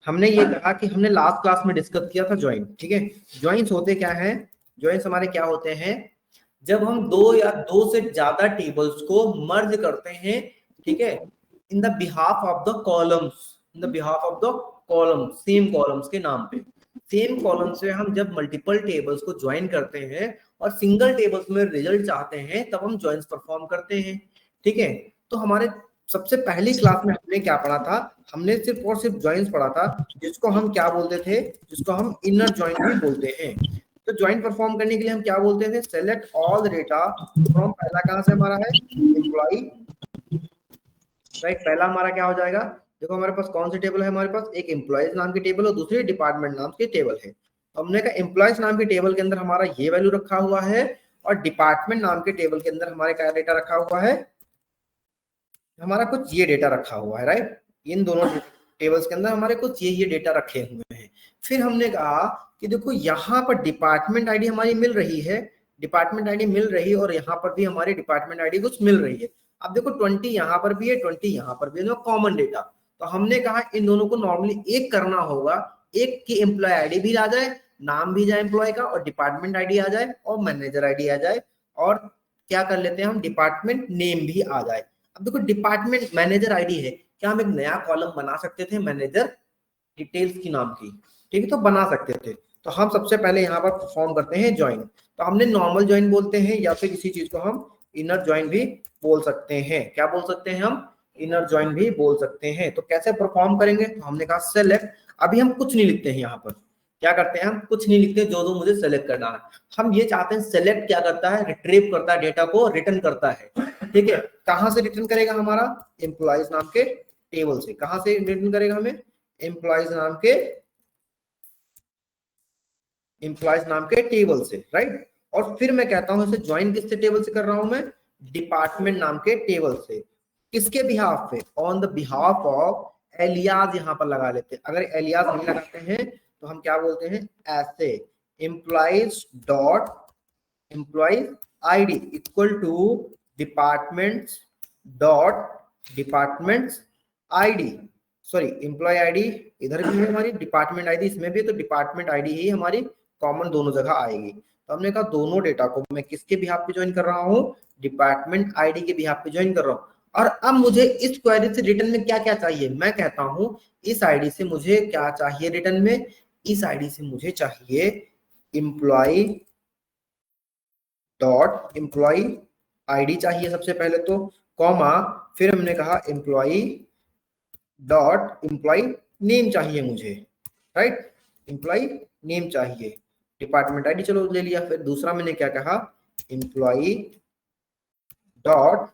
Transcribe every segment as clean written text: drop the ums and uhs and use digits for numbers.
हमने ये कहा कि हमने लास्ट क्लास में डिस्कस किया था ज्वाइन, ठीक है। ज्वाइंस होते क्या हैं? ज्वाइंस हमारे क्या होते हैं? जब हम दो या दो से ज्यादा टेबल्स को मर्ज करते हैं, ठीक है, in the behalf of the columns, in the behalf of the column, same columns के नाम पे। सेम कॉलम से हम जब मल्टीपल टेबल्स को ज्वाइन करते हैं और सिंगल टेबल्स में रिजल्ट चाहते हैं, तब हम ज्वाइंस परफॉर्म करते हैं, ठीक है। तो हमारे सबसे पहली क्लास में हमने क्या पढ़ा था? हमने सिर्फ और सिर्फ ज्वाइंस पढ़ा था, जिसको हम क्या बोलते थे? जिसको हम इनर ज्वाइन भी बोलते हैं। तो ज्वाइन परफॉर्म करने के लिए हम क्या बोलते थे? सेलेक्ट ऑल डेटा फ्रॉम, पहला कहां से हमारा है? Employ, right. पहला हमारा क्या हो जाएगा? देखो हमारे पास कौन सी टेबल है? हमारे पास एक एम्प्लॉयज नाम की टेबल और दूसरी डिपार्टमेंट नाम की टेबल है। तो हमने कहा एम्प्लॉयज नाम की टेबल के अंदर हमारा ये वैल्यू रखा हुआ है, और डिपार्टमेंट नाम के टेबल के अंदर हमारे क्या डेटा रखा हुआ है? हमारा कुछ ये डेटा रखा हुआ है, राइट। इन दोनों टेबल्स के अंदर हमारे कुछ ये डेटा रखे हुए हैं। फिर हमने कहा कि देखो यहाँ पर डिपार्टमेंट आईडी हमारी मिल रही है, डिपार्टमेंट आईडी मिल रही है, और यहाँ पर भी हमारी डिपार्टमेंट आईडी कुछ मिल रही है। अब देखो 20 यहाँ पर भी है, 20 यहाँ पर भी है, कॉमन डेटा। तो हमने कहा इन दोनों को नॉर्मली एक करना होगा, एक की एम्प्लॉय आईडी भी आ जाए, नाम भी जाए एम्प्लॉय का, और डिपार्टमेंट आईडी आ जाए, और मैनेजर आईडी आ जाए, और क्या कर लेते हैं हम? डिपार्टमेंट नेम भी आ जाए। अब देखो डिपार्टमेंट मैनेजर आईडी है, क्या हम एक नया कॉलम बना सकते थे मैनेजर डिटेल्स की नाम की? ठीक है, तो बना सकते थे। तो हम सबसे पहले यहाँ पर परफॉर्म करते हैं ज्वाइन। तो हमने नॉर्मल ज्वाइन बोलते हैं, या फिर इसी चीज को हम इनर ज्वाइन भी बोल सकते हैं। क्या बोल सकते हैं हम? इनर ज्वाइन भी बोल सकते हैं। तो कैसे परफॉर्म करेंगे? तो हमने कहा सेलेक्ट, अभी हम कुछ नहीं लिखते हैं यहाँ पर। क्या करते हैं? हम कुछ नहीं लिखते, जो जो मुझे सेलेक्ट करना है। हम ये चाहते हैं सेलेक्ट क्या करता है? रिट्रीव करता है, डेटा को रिटर्न करता है, ठीक है। कहां से रिटर्न करेगा? हमारा एम्प्लॉयज नाम के टेबल से। कहां से रिटर्न करेगा हमें? एम्प्लॉयज नाम के टेबल से, राइट। और फिर मैं कहता हूं इसे ज्वाइन किससे टेबल से कर रहा हूं मैं? डिपार्टमेंट नाम के टेबल से। किसके बिहाफ पे? On the behalf of alias, यहां पर लगा लेते हैं। अगर एलियास नहीं लगाते हैं तो हम क्या बोलते हैं? ऐसे employees dot employees ID equal to departments dot departments ID, sorry employ ID इधर भी है हमारी, डिपार्टमेंट आईडी इसमें भी है, तो डिपार्टमेंट आईडी ही हमारी कॉमन दोनों जगह आएगी। तो हमने कहा दोनों डेटा को मैं किसके बिहाफ पे ज्वाइन कर रहा हूँ? डिपार्टमेंट आईडी के बिहाफ पे ज्वाइन कर रहा हूँ। और अब मुझे इस क्वेरी से रिटर्न में क्या क्या चाहिए? मैं कहता हूँ इस आईडी से मुझे क्या चाहिए रिटर्न में? इस आईडी से मुझे चाहिए एम्प्लॉय डॉट एम्प्लॉय आईडी चाहिए सबसे पहले तो, कॉमा, फिर हमने कहा एम्प्लॉय डॉट एम्प्लॉय नेम चाहिए मुझे, राइट। एम्प्लॉय नेम चाहिए, डिपार्टमेंट आईडी चलो ले लिया। फिर दूसरा मैंने क्या कहा? एम्प्लॉय डॉट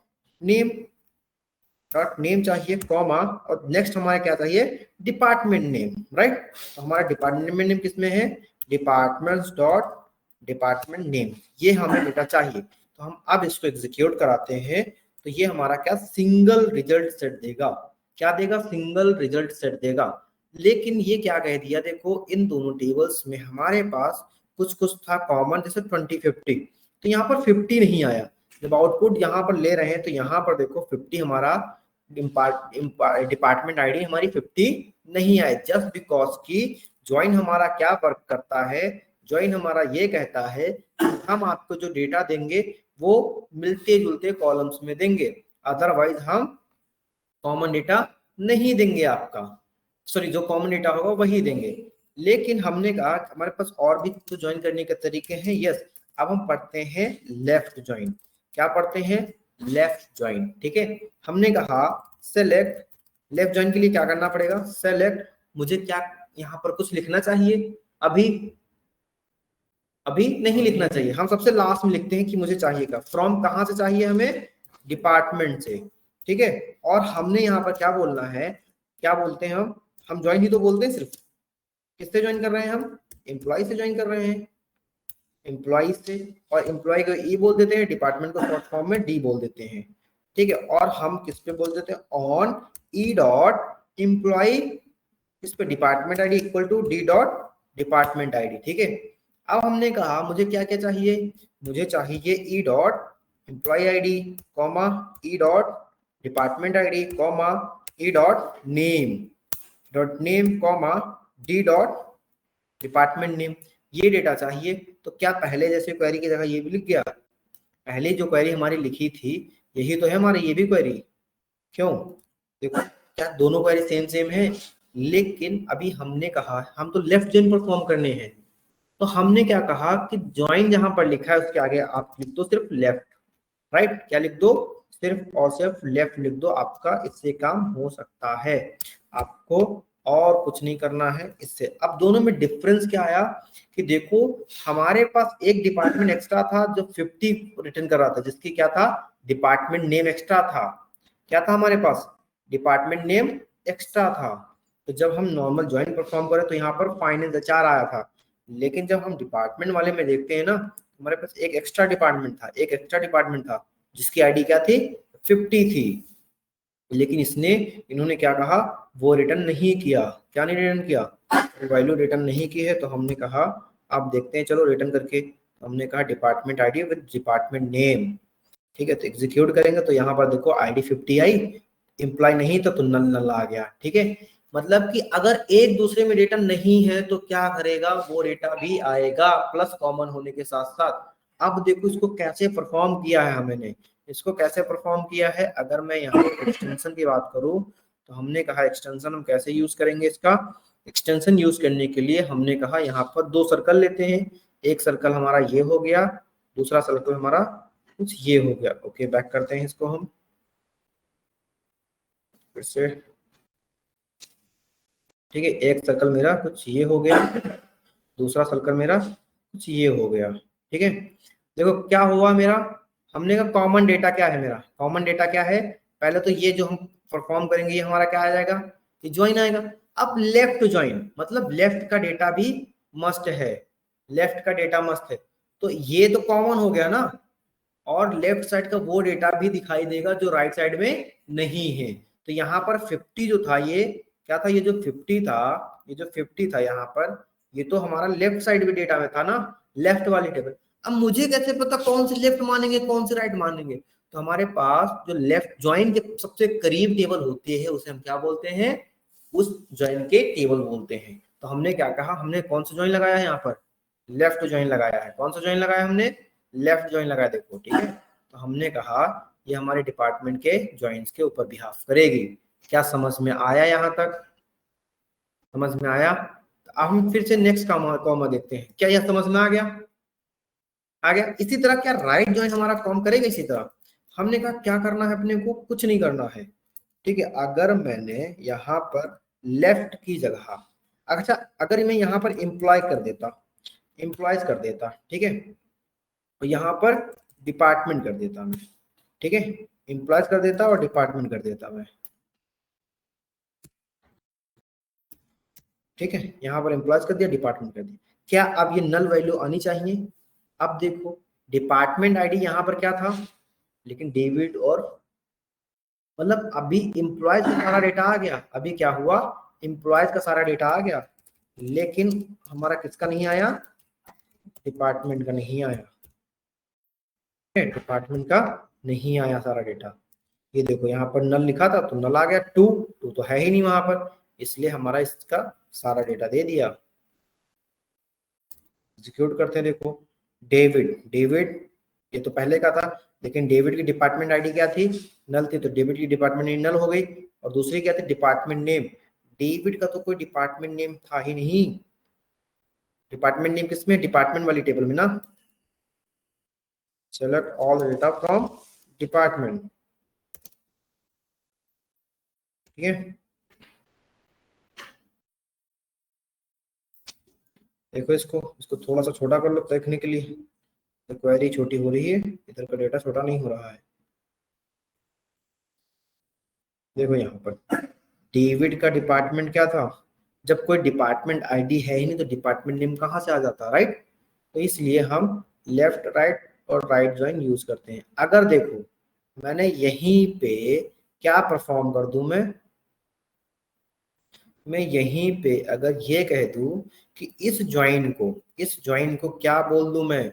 नेम चाहिए, कॉमा, और नेक्स्ट हमारा क्या चाहिए? Department name, right. तो हमारा डिपार्टमेंट नेम किसमें है? डिपार्टमेंट्स डॉट डिपार्टमेंट नेम, ये हमें डेटा चाहिए। तो हम अब इसको एग्जीक्यूट कराते हैं, तो ये हमारा क्या सिंगल रिजल्ट सेट देगा। क्या देगा? सिंगल रिजल्ट सेट देगा। लेकिन ये क्या कह दिया? देखो इन दोनों टेबल्स में हमारे पास कुछ कुछ था कॉमन, जैसे 20 50, तो यहाँ पर 50 नहीं आया। जब आउटपुट यहाँ पर ले रहे हैं तो यहाँ पर देखो 50 हमारा डिपार्टमेंट आईडी हमारी 50 नहीं आए, जस्ट बिकॉज की ज्वाइन हमारा क्या वर्क करता है? ज्वाइन हमारा ये कहता है हम आपको जो डेटा देंगे वो मिलते जुलते कॉलम्स में देंगे, अदरवाइज हम कॉमन डेटा नहीं देंगे आपका, सॉरी जो कॉमन डेटा होगा वही देंगे। लेकिन हमने कहा हमारे पास और भी तो ज्वाइन करने के तरीके हैं। यस, अब हम पढ़ते हैं लेफ्ट ज्वाइन। क्या पढ़ते हैं? लेफ्ट ज्वाइन, ठीक है। हमने कहा सेलेक्ट, लेफ्ट ज्वाइन के लिए क्या करना पड़ेगा? सेलेक्ट, मुझे क्या यहाँ पर कुछ लिखना चाहिए? अभी नहीं लिखना चाहिए, हम सबसे लास्ट में लिखते हैं कि मुझे चाहिए का फ्रॉम कहां से चाहिए हमें? डिपार्टमेंट से, ठीक है। और हमने यहाँ पर क्या बोलना है? क्या बोलते हैं हम ज्वाइन ही तो बोलते हैं सिर्फ। किससे ज्वाइन कर रहे हैं हम? एम्प्लॉय से ज्वाइन कर रहे हैं, एम्प्लॉय से। और एम्प्लॉय को ई बोल देते हैं, डिपार्टमेंट को शॉर्ट फॉर्म में डी बोल देते हैं, ठीक है। और हम किस पे बोल देते हैं? ऑन ई डॉट एम्प्लॉय, इस पे department ID equal to D dot department ID, ठीक है। अब हमने कहा मुझे क्या क्या चाहिए? मुझे चाहिए E dot employ ID, comma, E dot department ID, comma, E dot name, dot name comma D dot department name, ये डेटा चाहिए। तो क्या पहले जैसे क्वेरी की जगह ये भी लिख गया? पहले जो क्वेरी हमारी लिखी थी यही तो है हमारी ये भी क्वेरी। क्यों? देखो क्या दोनों क्वेरी सेम सेम है, लेकिन अभी हमने कहा हम तो लेफ्ट जॉइन परफॉर्म करने हैं, तो हमने क्या कहा कि ज्वाइन जहां पर लिखा है उसके आगे आप लिख दो सिर्फ लेफ्ट, राइट? क्या लिख दो? सिर्फ और सिर्फ लेफ्ट लिख दो, आपका इससे काम हो सकता है, आपको और कुछ नहीं करना है इससे। अब दोनों में डिफरेंस क्या आया कि देखो हमारे पास एक डिपार्टमेंट एक्स्ट्रा था जो 50 रिटर्न कर रहा था, जिसकी क्या था? डिपार्टमेंट नेम एक्स्ट्रा था। क्या था हमारे पास? डिपार्टमेंट नेम एक्स्ट्रा था। तो जब हम नॉर्मल ज्वाइन परफॉर्म करें तो यहाँ पर फाइनेंस एचआर आया था, लेकिन जब हम डिपार्टमेंट वाले में देखते हैं ना, हमारे पास एक एक्स्ट्रा डिपार्टमेंट था जिसकी आईडी क्या थी? 50 थी। लेकिन इन्होंने क्या कहा? वो रिटर्न नहीं किया। क्या नहीं रिटर्न किया? वैल्यू रिटर्न नहीं की है। तो हमने कहा आप देखते हैं, चलो रिटर्न करके। हमने कहा department ID with department name, ठीक है। तो एग्जीक्यूट करेंगे तो यहाँ पर देखो आईडी 50 आई, इम्प्लॉय नहीं तो नल नल आ गया, ठीक है। मतलब कि अगर एक दूसरे में डेटा नहीं है तो क्या करेगा? वो डेटा भी आएगा प्लस कॉमन होने के साथ साथ। अब देखो इसको कैसे परफॉर्म किया है हमने, इसको कैसे परफॉर्म किया है। अगर मैं यहाँ पर एक्सटेंशन की बात करूँ तो हमने कहा एक्सटेंशन हम कैसे यूज करेंगे इसका। एक्सटेंशन यूज करने के लिए हमने कहा यहाँ पर दो सर्कल लेते हैं, एक सर्कल हमारा ये हो गया, दूसरा सर्कल हमारा कुछ ये हो गया। ओके, बैक करते हैं इसको हम फिर से, ठीक है। एक सर्कल मेरा कुछ ये हो गया, दूसरा सर्कल मेरा कुछ ये हो गया, ठीक है। देखो क्या हुआ मेरा, हमने कहा कॉमन डेटा क्या है मेरा, कॉमन डेटा क्या है? पहले तो ये जो हम परफॉर्म करेंगे ये हमारा क्या आ जाएगा? ये ज्वाइन आएगा। अब लेफ्ट ज्वाइन मतलब लेफ्ट का डेटा भी मस्ट है, लेफ्ट का डेटा मस्ट है। तो ये तो कॉमन हो गया ना, और लेफ्ट साइड का वो डेटा भी दिखाई देगा जो राइट साइड में नहीं है। तो यहाँ पर 50 जो था, ये क्या था? ये जो 50 था, ये जो 50 था यहाँ पर, ये तो हमारा लेफ्ट साइड में डेटा में था ना, लेफ्ट वाली टेबल। अब मुझे कैसे पता कौन से लेफ्ट मानेंगे कौन से राइट मानेंगे? तो हमारे पास जो लेफ्ट ज्वाइन के सबसे करीब टेबल होती है उसे हम क्या बोलते हैं? उस ज्वाइन के टेबल बोलते हैं। तो हमने क्या कहा, हमने कौन सा ज्वाइन लगाया है यहाँ पर? लेफ्ट ज्वाइन लगाया है। कौन सा ज्वाइन लगाया हमने? लेफ्ट ज्वाइन लगाया, देखो, ठीक है। तो हमने कहा ये हमारे डिपार्टमेंट के ज्वाइंस के ऊपर बिहाफ करेगी। क्या समझ में आया? यहाँ तक समझ में आया? तो अब हम फिर से नेक्स्ट कॉमा देखते हैं, क्या यह समझ में आ गया? आ गया। इसी तरह क्या राइट ज्वाइन हमारा काम करेगा? इसी तरह हमने कहा क्या करना है अपने को? कुछ नहीं करना है, ठीक है। अगर मैंने यहाँ पर लेफ्ट की जगह, अच्छा अगर मैं यहाँ पर एम्प्लॉय कर देता, एम्प्लॉयज कर देता, ठीक है, तो यहाँ पर डिपार्टमेंट कर देता मैं, ठीक है। एम्प्लॉयज कर देता और डिपार्टमेंट कर देता मैं, ठीक है। यहाँ पर एम्प्लॉयज कर दिया, डिपार्टमेंट कर दिया। क्या अब ये नल वैल्यू आनी चाहिए? अब देखो डिपार्टमेंट आईडी यहाँ पर क्या था, लेकिन डेविड और मतलब अभी एम्प्लॉयज का सारा डेटा आ गया। अभी क्या हुआ? एम्प्लॉयज का सारा डेटा आ गया, लेकिन हमारा किसका नहीं आया? डिपार्टमेंट का नहीं आया, डिपार्टमेंट का नहीं आया सारा डेटा। ये देखो यहाँ पर नल लिखा था तो नल आ गया, टू टू तो है ही नहीं वहां पर, इसलिए हमारा इसका सारा डेटा दे दिया। एग्जीक्यूट करते हैं, देखो डेविड, डेविड ये तो पहले का था, लेकिन डेविड की डिपार्टमेंट आईडी क्या थी? नल थी, तो डेविड की डिपार्टमेंट नल हो गई। और दूसरी क्या थी? Department name. डेविड का तो कोई डिपार्टमेंट नेम था ही नहीं। डिपार्टमेंट नेम किसमें? डिपार्टमेंट वाली टेबल में ना। Select all data from department, ठीक है। देखो इसको इसको थोड़ा सा छोटा कर लो देखने के लिए, तो क्वेरी छोटी हो रही है, इधर का डेटा छोटा नहीं हो रहा है। देखो यहाँ पर डेविड का डिपार्टमेंट क्या था? जब कोई डिपार्टमेंट आईडी है ही नहीं तो डिपार्टमेंट नेम कहाँ से आ जाता, राइट? तो इसलिए हम लेफ्ट राइट और राइट ज्वाइन यूज करते हैं। अगर देखो मैंने यहीं पे क्या परफॉर्म कर दूं, मैं यहीं पे अगर ये कह दूं कि इस ज्वाइन को क्या बोल दूं मैं?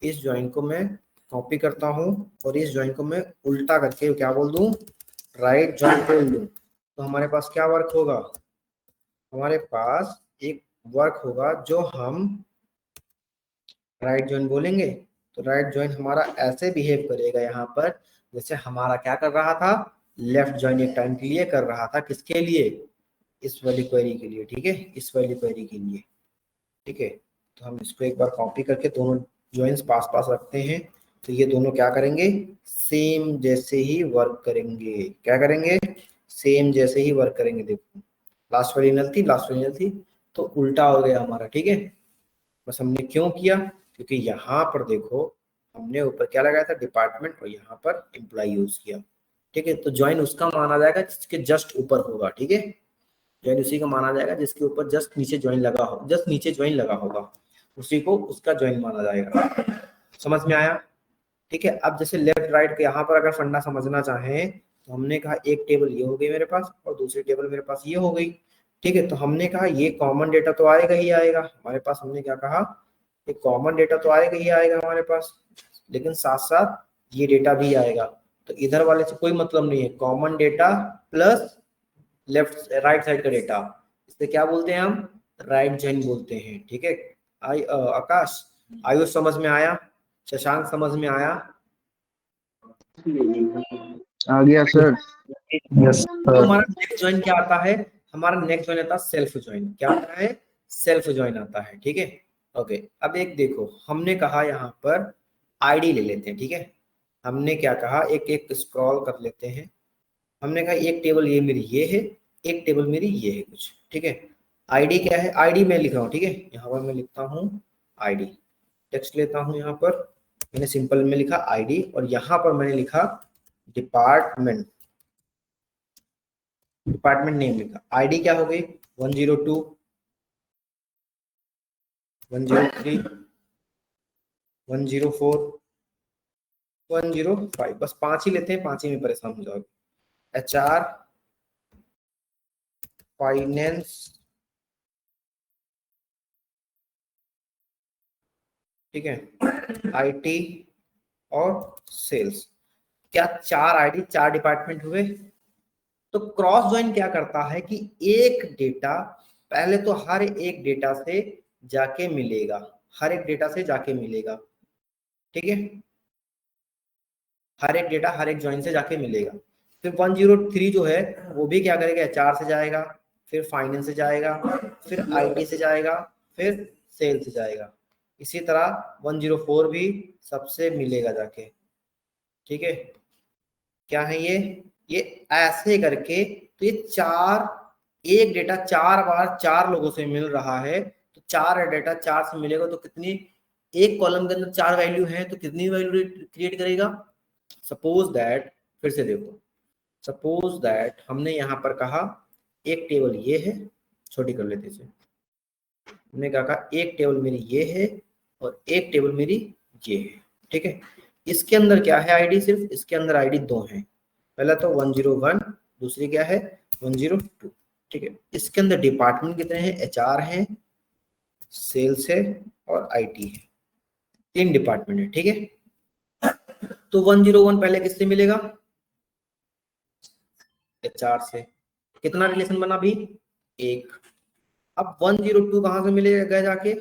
इस ज्वाइन को मैं कॉपी करता हूं और इस ज्वाइन को मैं उल्टा करके क्या बोल दूं? राइट ज्वाइन बोल दूं। तो हमारे पास क्या वर्क होगा? हमारे पास एक वर्क होगा जो हम राइट जॉइन बोलेंगे। तो राइट जॉइन हमारा ऐसे बिहेव करेगा यहाँ पर, जैसे हमारा क्या कर रहा था, लेफ्ट जॉइन एक टाइम के लिए कर रहा था, किसके लिए, इस वाली क्वेरी के लिए, ठीक है, इस वाली क्वेरी के लिए, ठीक है। तो हम इसको एक बार कॉपी करके दोनों जॉइंस पास पास रखते हैं, तो ये दोनों क्या करेंगे, सेम जैसे ही वर्क करेंगे, क्या करेंगे, सेम जैसे ही वर्क करेंगे। देखो लास्ट वाली नल थी, लास्ट वाली नल थी, तो उल्टा हो गया हमारा, ठीक है। बस हमने क्यों किया, क्योंकि यहाँ पर देखो हमने ऊपर क्या लगाया था, डिपार्टमेंट, और यहाँ पर एम्प्लॉय यूज किया, ठीक है। तो ज्वाइन उसका माना जाएगा जिसके जस्ट ऊपर होगा, ठीक है। ज्वाइन उसी का माना जाएगा जिसके ऊपर जस्ट नीचे ज्वाइन लगा हो, जस्ट नीचे ज्वाइन लगा होगा, उसी को उसका ज्वाइन माना जाएगा। समझ में आया, ठीक है। अब जैसे लेफ्ट राइट के यहाँ पर अगर फंडा समझना चाहें, तो हमने कहा एक टेबल ये हो गई मेरे पास और दूसरी टेबल मेरे पास ये हो गई, ठीक है। तो हमने कहा ये कॉमन डेटा तो आएगा ही आएगा हमारे पास, हमने क्या कहा, ये कॉमन डेटा तो आएगा ही आएगा हमारे पास, लेकिन साथ साथ ये डेटा भी आएगा। तो इधर वाले से कोई मतलब नहीं है, common data plus left right side का डेटा, इसे क्या बोलते हैं हम, राइट जॉइन बोलते हैं, ठीक है। आकाश, आयुष समझ में आया, शशांक समझ में आया, आ गया सर। यस तो सर। हमारा नेक्स्ट ज्वाइन क्या आता है, हमारा नेक्स्ट ज्वाइन आता है सेल्फ ज्वाइन, क्या आता है, सेल्फ ज्वाइन आता है, ठीक है। ओके, अब एक देखो हमने कहा यहाँ पर आईडी ले लेते हैं, ठीक है। हमने क्या कहा, एक एक स्क्रॉल कर लेते हैं। हमने कहा एक टेबल ये मेरी ये है, एक टेबल मेरी ये है कुछ, ठीक है। आईडी क्या है, आईडी मैं लिख रहा हूँ, ठीक है। यहाँ पर मैं लिखता हूँ आईडी, टेक्स्ट लेता हूँ, यहाँ पर मैंने सिंपल में लिखा आईडी, और यहाँ पर मैंने लिखा डिपार्टमेंट, डिपार्टमेंट नेम लिखा। आईडी क्या हो गई, 102, 103, 104, 105, बस 5 ही लेते हैं, 5 ही में परेशान हो जाओगे। HR, फाइनेंस, ठीक है, IT और सेल्स। क्या 4 आईडी 4 डिपार्टमेंट हुए। तो क्रॉस ज्वाइन क्या करता है कि एक डेटा पहले तो हर एक डेटा से जाके मिलेगा, हर एक डेटा से जाके मिलेगा, ठीक है। हर एक डेटा हर एक ज्वाइन से जाके मिलेगा। फिर 103 जो है वो भी क्या करेगा, HR से जाएगा, फिर फाइनेंस से जाएगा, फिर IT से जाएगा, फिर सेल से जाएगा। इसी तरह 104 भी सबसे मिलेगा जाके, ठीक है। क्या है ये ऐसे करके, तो ये 4, एक डेटा 4 बार 4 लोगों से मिल रहा है, तो 4 डेटा 4 से मिलेगा, तो कितनी, एक कॉलम के अंदर 4 वैल्यू है, तो कितनी वैल्यू क्रिएट करेगा। सपोज दैट, फिर से देखो, सपोज दैट हमने यहाँ पर कहा एक टेबल ये है, छोटी कर लेते इसे, हमने कहा एक टेबल मेरी ये है और एक टेबल मेरी ये है, ठीक है। इसके अंदर क्या है आईडी, सिर्फ इसके अंदर आईडी 2 है, पहला तो 101, दूसरी क्या है 102, ठीक है। इसके अंदर डिपार्टमेंट कितने हैं, HR है, सेल्स है और IT है, 3 डिपार्टमेंट है, ठीक है। तो 101 पहले किससे मिलेगा, HR से, कितना रिलेशन बना भी, एक। अब 102 कहां से मिलेगा जाके,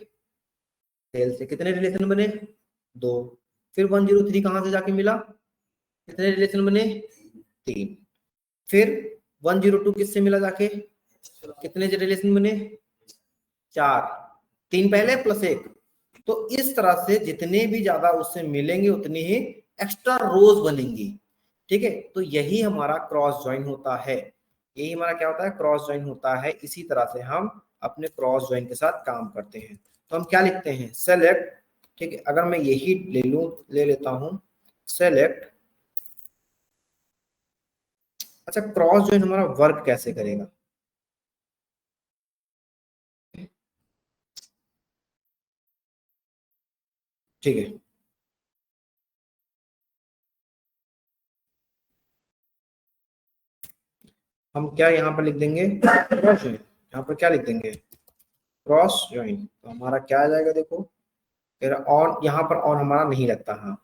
सेल से, कितने रिलेशन बने, 2। फिर 103 कहां से जाके मिला, कितने रिलेशन बने, 3। फिर 102 किससे मिला जाके, कितने रिलेशन बने, 4, 3 पहले प्लस 1। तो इस तरह से जितने भी ज्यादा उससे मिलेंगे उतनी ही एक्स्ट्रा रोज बनेंगी, ठीक है। तो यही हमारा क्रॉस ज्वाइन होता है, यही हमारा क्या होता है, क्रॉस ज्वाइन होता है। इसी तरह से हम अपने क्रॉस ज्वाइन के साथ काम करते हैं। तो हम क्या लिखते हैं, सेलेक्ट, ठीक है। अगर मैं यही ले लेता हूं सेलेक्ट, अच्छा क्रॉस ज्वाइन हमारा वर्क कैसे करेगा, ठीक है। हम क्या यहाँ पर लिख देंगे, क्रॉस ज्वाइन, यहाँ पर क्या लिख देंगे, क्रॉस ज्वाइन। तो हमारा क्या आ जाएगा, देखो फिर ऑन, यहाँ पर ऑन हमारा नहीं लगता, हाँ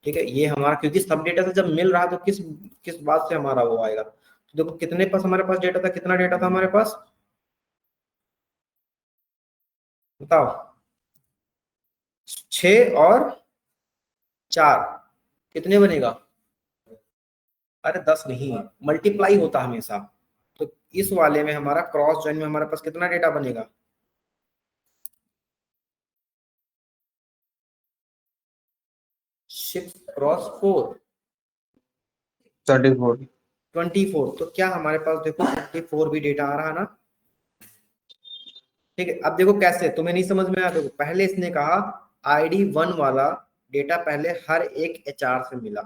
ठीक है। ये हमारा क्योंकि सब डेटा से जब मिल रहा है तो किस किस बात से हमारा वो आएगा। तो देखो कितने पास हमारे पास डेटा था, कितना डेटा था हमारे पास, बताओ, 6 और 4 कितने बनेगा? अरे 10 नहीं, मल्टीप्लाई होता हमेशा। तो इस वाले में हमारा क्रॉस जॉइन में हमारे पास कितना डेटा बनेगा? 6 × 4 34। 24। तो क्या हमारे पास देखो 24 भी डेटा आ रहा है ना? ठीक है, अब देखो कैसे, तुम्हें नहीं समझ में आया? देखो पहले इसने कहा ID 1 वाला डेटा पहले हर एक HR से मिला,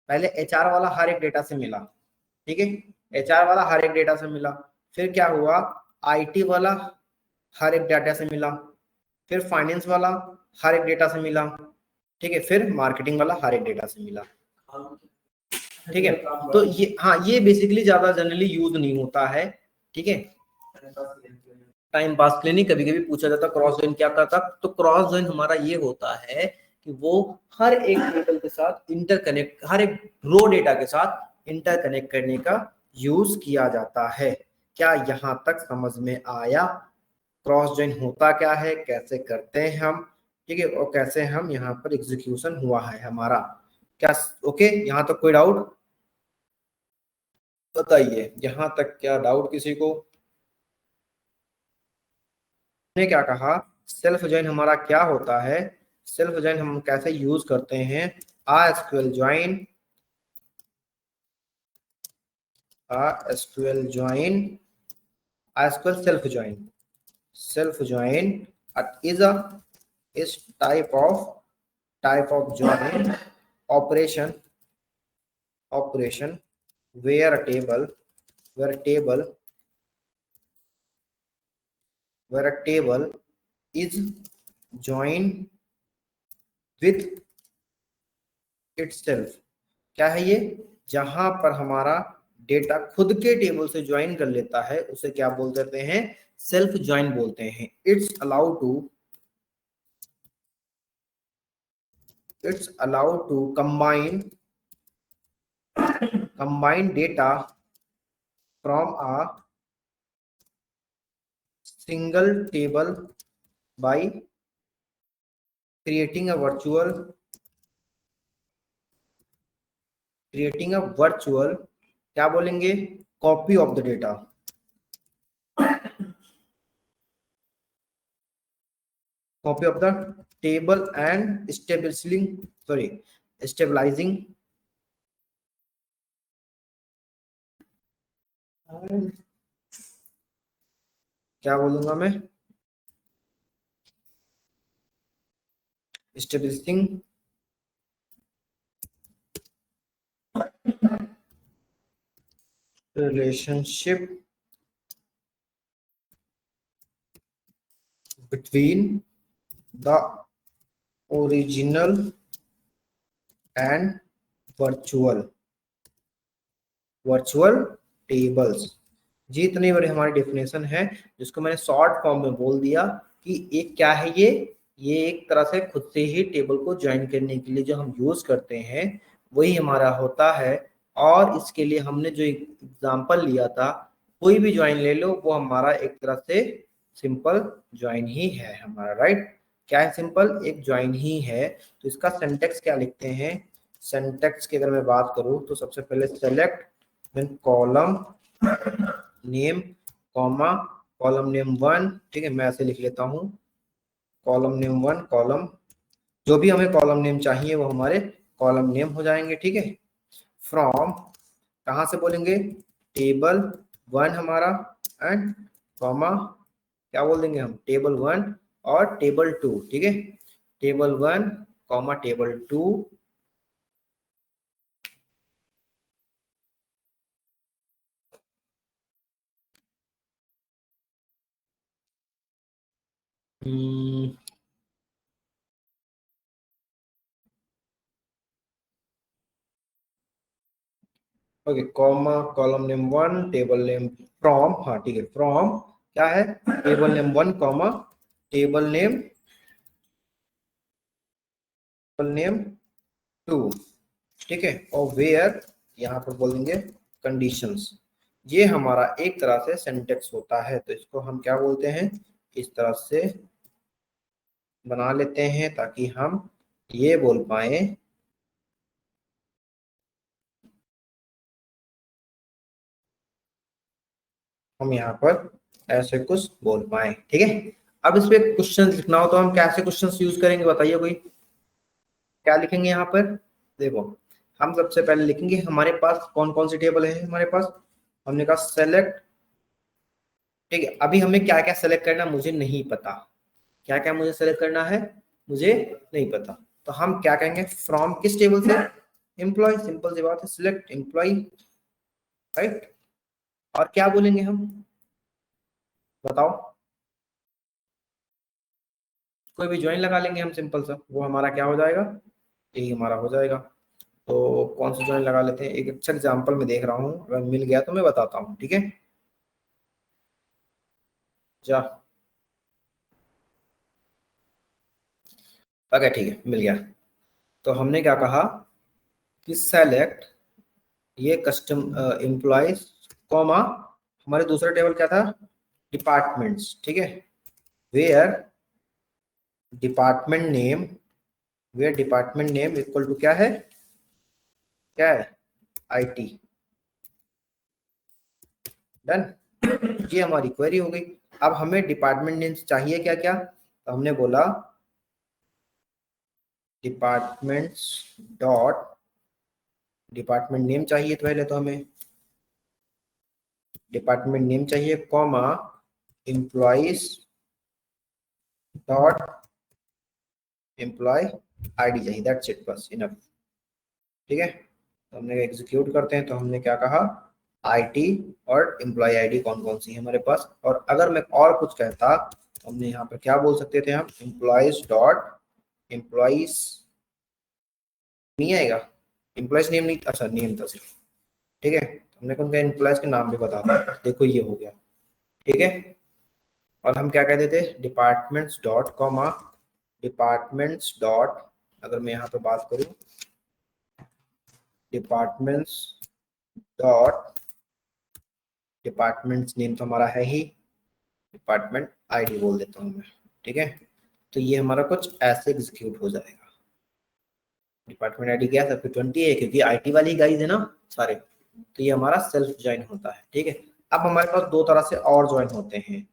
पहले HR वाला हर एक डेटा से मिला, ठीक है, HR वाला हर एक डेटा से मिला। फिर क्या हुआ, IT वाला हर एक डेटा से मिला, फिर फाइनेंस वाला हर एक डेटा से मिला, ठीक है, फिर मार्केटिंग वाला हर एक डेटा से मिला। ठीक है, तो ये, हाँ, ये बेसिकली ज्यादा जनरली यूज नहीं होता है। ठीक है, टाइम पास के लिए नहीं, कभी कभी पूछा जाता क्रॉस जॉइन क्या करता, तो क्रॉस जॉइन हमारा ये होता है कि वो हर एक टेबल के साथ इंटरकनेक्ट, हर एक रो डेटा के साथ इंटरकनेक्ट करने का यूज किया जाता है। क्या यहाँ तक समझ में आया? क्रॉस जॉइन होता क्या है, कैसे करते हैं हम, ठीक है, और कैसे हम यहाँ पर एग्जीक्यूशन हुआ है हमारा, क्या? ओके, यहाँ तक कोई डाउट बताइए, यहाँ तक क्या डाउट किसी को? ने क्या कहा, सेल्फ जॉइन हमारा क्या होता है, सेल्फ जॉइन हम कैसे यूज करते हैं? SQL join, SQL join, SQL self join is a is type of join operation where a table is joined with itself। क्या है ये? जहां पर हमारा डेटा खुद के टेबल से ज्वाइन कर लेता है उसे क्या बोल देते हैं? सेल्फ ज्वाइन बोलते हैं। It's allowed to combine data from a single table by creating a virtual क्या बोलेंगे, copy of the data, copy of the table and stabilising क्या बोलूंगा मैं, stabilising relationship between the original and virtual tables। जी इतनी बड़ी हमारी definition है, जिसको मैंने शॉर्ट फॉर्म में बोल दिया कि एक क्या है ये एक तरह से खुद से ही टेबल को ज्वाइन करने के लिए जो हम यूज करते हैं वही हमारा होता है। और इसके लिए हमने जो एग्जांपल लिया था, कोई भी ज्वाइन ले लो, वो हमारा एक तरह से सिंपल ज्वाइन ही है हमारा, राइट? क्या है? सिंपल एक ज्वाइन ही है। तो इसका सिंटैक्स क्या लिखते हैं? सिंटैक्स की अगर मैं बात करूं तो सबसे पहले select column name comma column name 1, ठीक है, मैं ऐसे लिख लेता हूँ, कॉलम नेम 1 कॉलम, जो भी हमें कॉलम नेम चाहिए वो हमारे कॉलम नेम हो जाएंगे, ठीक है। फ्रॉम कहाँ से बोलेंगे? टेबल 1 हमारा, एंड कॉमा क्या बोल देंगे हम? टेबल 1 और टेबल 2, ठीक है, table 1 comma table 2। Okay, comma column name 1 table name from, हाँ ठीक है, फ्रॉम क्या है? Table name 1 comma table name 2, ठीक है, और वेयर यहाँ पर बोलेंगे कंडीशंस। ये हमारा एक तरह से सिंटेक्स होता है, तो इसको हम क्या बोलते हैं? इस तरह से बना लेते हैं ताकि हम ये बोल पाए हम यहाँ पर ऐसे कुछ बोल पाए। ठीक है, अब इस पे क्वेश्चन लिखना हो तो हम कैसे क्वेश्चन यूज करेंगे, बताइए कोई। क्या लिखेंगे यहाँ पर? देखो, हम सबसे पहले लिखेंगे हमारे पास कौन कौन सी टेबल है हमारे पास। हमने कहा सेलेक्ट। ठीक है, अभी हमें क्या क्या सेलेक्ट करना मुझे नहीं पता, क्या क्या मुझे सेलेक्ट करना है मुझे नहीं पता। तो हम क्या कहेंगे, फ्रॉम किस टेबल से? एम्प्लॉय, सिंपल सी बात है, सिलेक्ट एम्प्लॉय, राइट। और क्या बोलेंगे हम, बताओ। कोई भी ज्वाइन लगा लेंगे हम, सिंपल सा, वो हमारा क्या हो जाएगा, यही हमारा हो जाएगा। तो कौन सा ज्वाइन लगा लेते हैं, एक अच्छा एग्जांपल में देख रहा हूँ, अगर मिल गया तो मैं बताता हूँ। ठीक है, जा, ओके ठीक है, मिल गया। तो हमने क्या कहा कि सेलेक्ट ये कस्टम एम्प्लॉयज कॉमा, हमारे दूसरा टेबल क्या था, डिपार्टमेंट्स। ठीक है, where department name, where department name equal to क्या है, क्या है, आईटी। डन, ये हमारी क्वेरी हो गई। अब हमें डिपार्टमेंट नेम चाहिए क्या क्या, तो हमने बोला डिपार्टमेंट्स डॉट, डिपार्टमेंट नेम चाहिए तो पहले तो हमें डिपार्टमेंट नेम चाहिए comma employees dot employ ID चाहिए, दैट्स इट, बस इनफ। ठीक है, तो हमने एग्जीक्यूट करते हैं, तो हमने क्या कहा, आईटी और एम्प्लॉय आईडी कौन कौन सी है हमारे पास। और अगर मैं और कुछ कहता तो हमने यहाँ पर क्या बोल सकते थे हम, एम्प्लॉयज डॉट एम्प्लॉइज, नहीं आएगा, एम्प्लॉयज नेम नहीं, अच्छा नेम था सिर्फ। ठीक है, हमने कौन सा एम्प्लॉयज के नाम भी बता दिया, देखो ये हो गया। ठीक है, और हम क्या कहते थे, departments dot comma departments dot, अगर मैं यहाँ पे बात करूँ, डिपार्टमेंट्स डॉट, डिपार्टमेंट्स नेम तो हमारा है ही, डिपार्टमेंट आईडी बोल देता हूँ मैं। ठीक है, तो ये हमारा कुछ ऐसे एग्जीक्यूट हो जाएगा। डिपार्टमेंट आईडी क्या है, सबके 20 है, क्योंकि आईटी वाली गाइज है ना सारे, तो ये हमारा सेल्फ ज्वाइन होता है। ठीक है, अब हमारे पास दो तरह से और ज्वाइन होते हैं।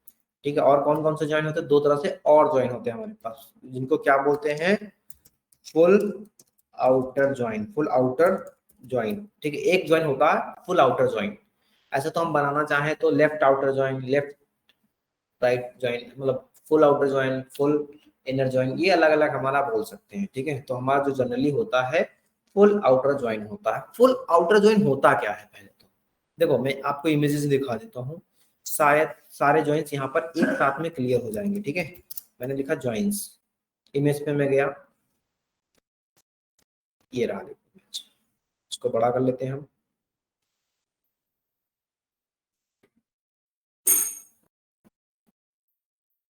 ठीक है, और कौन कौन से ज्वाइन होते हैं, दो तरह से और ज्वाइन होते हैं हमारे पास, जिनको क्या बोलते हैं, full outer join, full outer join. ठीक है, एक ज्वाइन होता है फुल आउटर ज्वाइन, ऐसे तो हम बनाना चाहें तो left outer join, left right join, मतलब full outer join, full inner join, ये अलग अलग हमारा बोल सकते हैं। ठीक है, तो हमारा जो जनरली होता है फुल आउटर ज्वाइन होता है। फुल आउटर ज्वाइन होता क्या है, पहले तो देखो मैं आपको इमेजेस दिखा देता हूँ, शायद सारे ज्वाइंस यहाँ पर एक साथ में क्लियर हो जाएंगे। ठीक है, मैंने लिखा ज्वाइंस, इमेज पे मैं गया, ये रहा, देखो इसको बड़ा कर लेते हैं हम।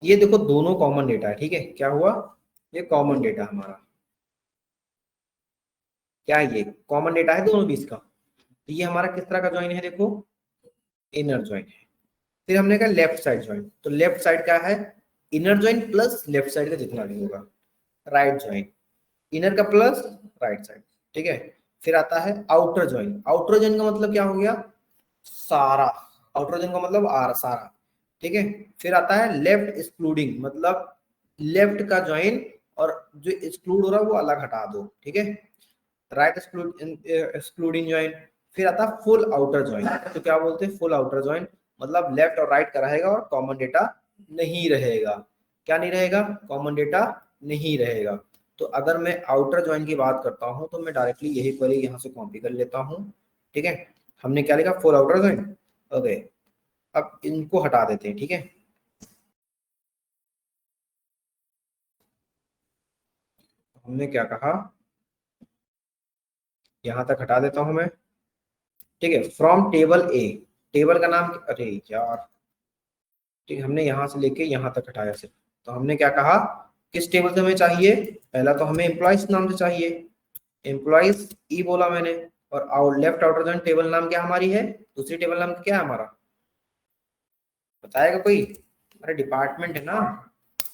ये देखो दोनों कॉमन डेटा है। ठीक है, क्या हुआ, ये कॉमन डेटा हमारा, क्या है, ये कॉमन डेटा है दोनों बीच का। तो ये हमारा किस तरह का ज्वाइन है, देखो इनर ज्वाइन है। फिर हमने कहा लेफ्ट साइड ज्वाइन, तो लेफ्ट साइड क्या है, inner join plus left side का जितना भी होगा, राइट ज्वाइन, इनर का प्लस राइट साइड। ठीक है, फिर आता है आउटर ज्वाइन, आउटर ज्वाइन का मतलब क्या हो गया, सारा, आउटर ज्वाइन का मतलब आर सारा। ठीक है, फिर आता है लेफ्ट एक्सक्लूडिंग, मतलब लेफ्ट का ज्वाइन और जो एक्सक्लूड हो रहा है वो अलग हटा दो। ठीक है, राइट एक्सक्लूडिंग ज्वाइन। फिर आता है फुल आउटर ज्वाइन, तो क्या बोलते हैं, फुल आउटर ज्वाइन, मतलब लेफ्ट और राइट का रहेगा और कॉमन डेटा नहीं रहेगा। क्या नहीं रहेगा, कॉमन डेटा नहीं रहेगा। तो अगर मैं आउटर ज्वाइन की बात करता हूं तो मैं डायरेक्टली यही क्वेरी यहां से कॉपी कर लेता हूं। ठीक है, हमने क्या लिखा, फुल आउटर ज्वाइन। ओके, अब इनको हटा देते हैं। ठीक है, हमने क्या कहा, यहां तक हटा देता हूं मैं। ठीक है, फ्रॉम टेबल ए, टेबल का नाम, अरे यार, ठीक है, हमने यहाँ से लेके यहाँ तक हटाया सिर्फ। तो हमने क्या कहा, किस टेबल से हमें चाहिए, पहला तो हमें एम्प्लॉइज नाम से चाहिए, एम्प्लॉइज ई बोला मैंने, और लेफ्ट आउटर जॉइन टेबल नाम क्या हमारी है, दूसरी टेबल नाम क्या है हमारा, बताएगा कोई, अरे डिपार्टमेंट है ना,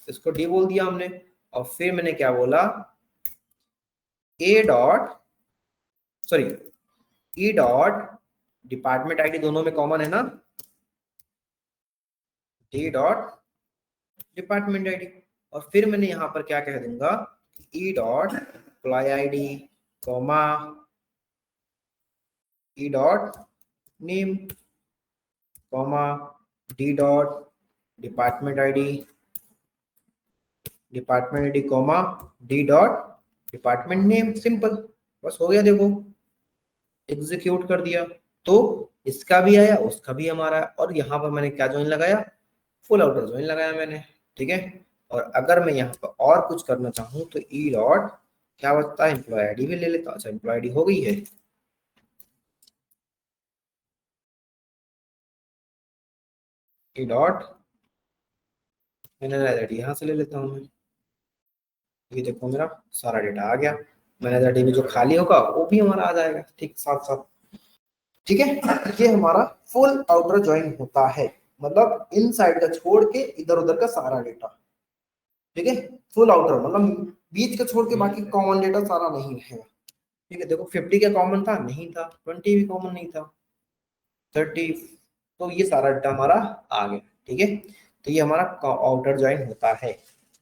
इसको डी बोल दिया हमने। और फिर मैंने क्या बोला, ए डॉट सॉरी ई डॉट डिपार्टमेंट आईडी दोनों में कॉमन है ना, डी डॉट डिपार्टमेंट आईडी। और फिर मैंने यहाँ पर क्या कह दूंगा, E dot employ ID comma E dot name comma D dot department ID comma D dot department name. Simple, बस हो गया। देखो एग्जीक्यूट कर दिया तो इसका भी आया उसका भी हमारा, और यहाँ पर मैंने क्या ज्वाइन लगाया, फुल आउटर ज्वाइन लगाया मैंने, ठीक है। और अगर मैं यहाँ पर और कुछ करना चाहूँ तो ई डॉट क्या बचता है, एम्प्लॉय आईडी भी ले लेता हूँ। अच्छा एम्प्लॉय आईडी हो गई है, ई डॉट मैनेजर आईडी यहाँ से ले लेता हूँ मैं। ये देखो मेरा सारा डेटा आ गया, मैनेजर आईडी भी जो खाली होगा वो भी हमारा आ जाएगा, ठीक साथ साथ, ठीक है। ये हमारा फुल आउटर ज्वाइन होता है, मतलब इन साइड का छोड़ के इधर उधर का सारा डेटा, ठीक है। फुल आउटर मतलब बीच का छोड़ के बाकी कॉमन डेटा सारा नहीं रहेगा, ठीक है। देखो 50 क्या कॉमन था, नहीं था। 20 भी कॉमन नहीं था। 30, तो ये सारा डेटा हमारा आ गया, ठीक है। तो ये हमारा आउटर ज्वाइन होता है।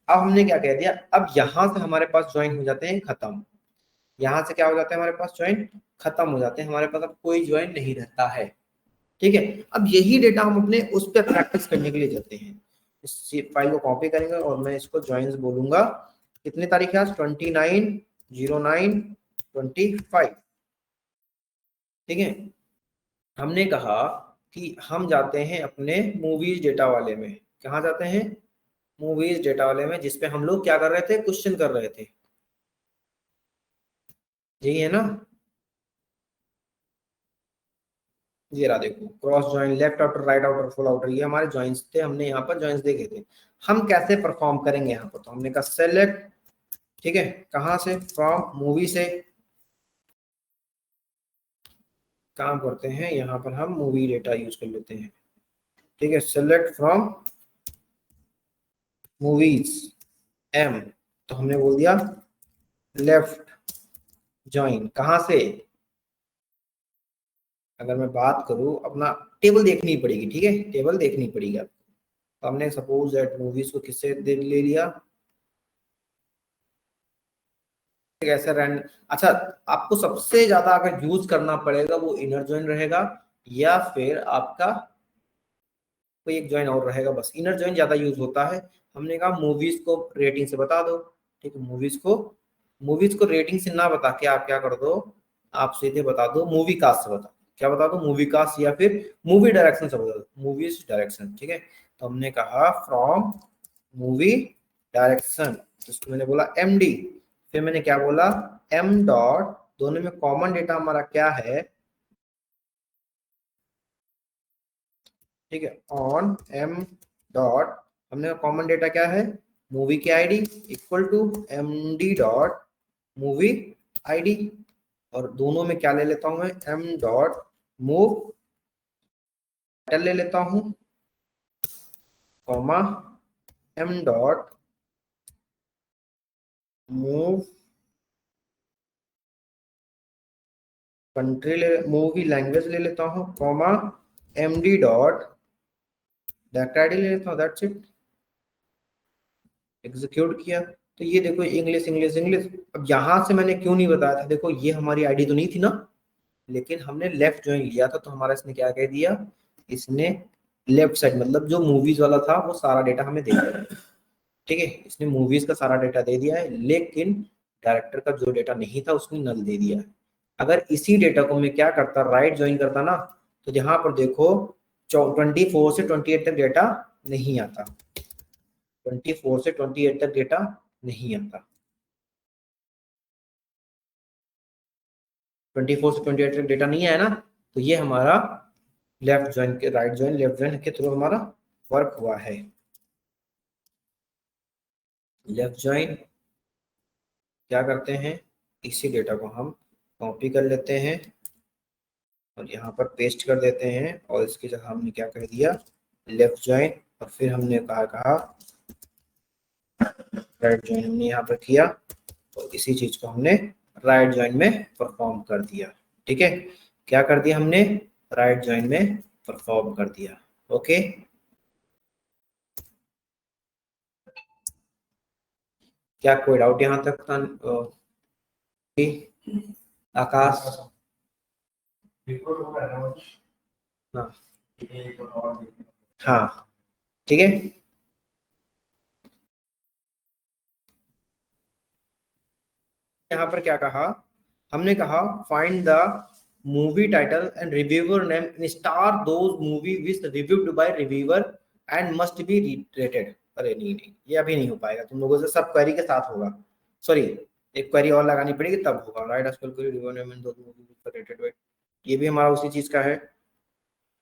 अब हमने क्या कह दिया, अब यहाँ से हमारे पास ज्वाइन हो जाते हैं खत्म, यहाँ से क्या हो जाता है हमारे पास ज्वाइन खत्म हो जाते हैं, हमारे पास अब कोई ज्वाइन नहीं रहता है, ठीक है। अब यही डेटा हम अपने उस पर प्रैक्टिस करने के लिए जाते हैं। इस फाइल को कॉपी करेंगे और मैं इसको ज्वाइंस बोलूंगा। कितनी तारीख है आज, 29/09/25, ठीक है। हमने कहा कि हम जाते हैं अपने मूवीज डेटा वाले में। कहाँ जाते हैं, मूवीज डेटा वाले में, जिसपे हम लोग क्या कर रहे थे, क्वेश्चन कर रहे थे, यही है ना। ये रहा देखो, cross join, left outer, right outer, full outer, ये हमारे ज्वाइंस थे। हमने यहाँ पर ज्वाइंस देखे थे। हम कैसे परफॉर्म करेंगे यहाँ पर, तो हमने कहा सेलेक्ट, ठीक है, कहाँ से, फ्रॉम मूवी से काम करते हैं। यहाँ पर हम मूवी डेटा यूज कर लेते हैं, ठीक है। सेलेक्ट फ्रॉम मूवीज एम, तो हमने बोल दिया लेफ्ट ज्वाइन, कहाँ से, अगर मैं बात करूं अपना टेबल देखनी पड़ेगी, ठीक है, टेबल देखनी पड़ेगी आपको। तो हमने सपोज दैट मूवीज को किससे ले लिया, कैसे रैंड, अच्छा आपको सबसे ज्यादा अगर यूज करना पड़ेगा वो इनर ज्वाइन रहेगा, या फिर आपका कोई एक ज्वाइन और रहेगा, बस इनर ज्वाइन ज्यादा यूज होता है। हमने कहा मूवीज को रेटिंग से बता दो, ठीक है। मूवीज को रेटिंग से ना बता के आप क्या कर दो, आप सीधे बता दो मूवी कास्ट से, बता क्या बता दो, मूवी कास्ट या फिर मूवी डायरेक्शन से बता दो, मूवीज डायरेक्शन, ठीक है। तो हमने कहा फ्रॉम मूवी डायरेक्शन, इसको मैंने बोला MD, फिर मैंने क्या बोला M डॉट, दोनों में कॉमन डेटा हमारा क्या है, ठीक है, ऑन M डॉट, हमने कॉमन डेटा क्या है, मूवी की ID equal to MD dot movie ID, और दोनों में क्या ले लेता हूं मैं, M डॉट मूव टाइटल ले लेता हूं, comma M dot move country, movie language ले लेता हूं, comma MD dot direct ID ले लेता हूं, दैट्स इट। एग्जीक्यूट किया तो ये देखो इंग्लिश इंग्लिश इंग्लिश। अब यहाँ से मैंने क्यों नहीं बताया था, देखो ये हमारी आईडी तो नहीं थी ना, लेकिन हमने लेफ्ट ज्वाइन लिया था, तो हमारा इसने क्या कह दिया, इसने लेफ्ट साइड मतलब जो मूवीज वाला था वो सारा डेटा हमें दे दिया, ठीक है। इसने मूवीज का सारा डेटा दे दिया है, लेकिन डायरेक्टर का जो डेटा नहीं था उसने नल दे दिया है। अगर इसी डेटा को मैं क्या करता, राइट ज्वाइन करता ना, तो यहाँ पर देखो 24 से 28 तक डेटा नहीं आता, 24 से 28 तक डेटा नहीं आता, 24 से 28 तक डेटा नहीं आया ना, तो ये हमारा लेफ्ट ज्वाइन के, राइट ज्वाइन लेफ्ट ज्वाइन के थ्रू हमारा वर्क हुआ है। लेफ्ट ज्वाइन क्या करते हैं, इसी डेटा को हम कॉपी कर लेते हैं और यहाँ पर पेस्ट कर देते हैं, और इसकी जगह हमने क्या कर दिया, लेफ्ट ज्वाइन, और फिर हमने कहा राइट ज्वाइन हमने यहाँ पर किया और इसी चीज को हमने राइट ज्वाइन में परफॉर्म कर दिया। ठीक है, क्या कर दिया हमने, राइट ज्वाइन में परफॉर्म कर दिया। ओके, क्या कोई डाउट यहाँ तक था? आकाश? हाँ हाँ, ठीक है। यहाँ पर क्या कहा हमने, कहा find the movie title and reviewer name in star those movie which reviewed by reviewer and must be rated. अरे नहीं नहीं, ये अभी नहीं हो पाएगा, तुम लोगों से सब क्वेरी के साथ होगा। सॉरी, एक क्वेरी और लगानी पड़ेगी तब होगा। राइट आजकल कोई reviewer name in those movie rated by, ये भी हमारा उसी चीज का है।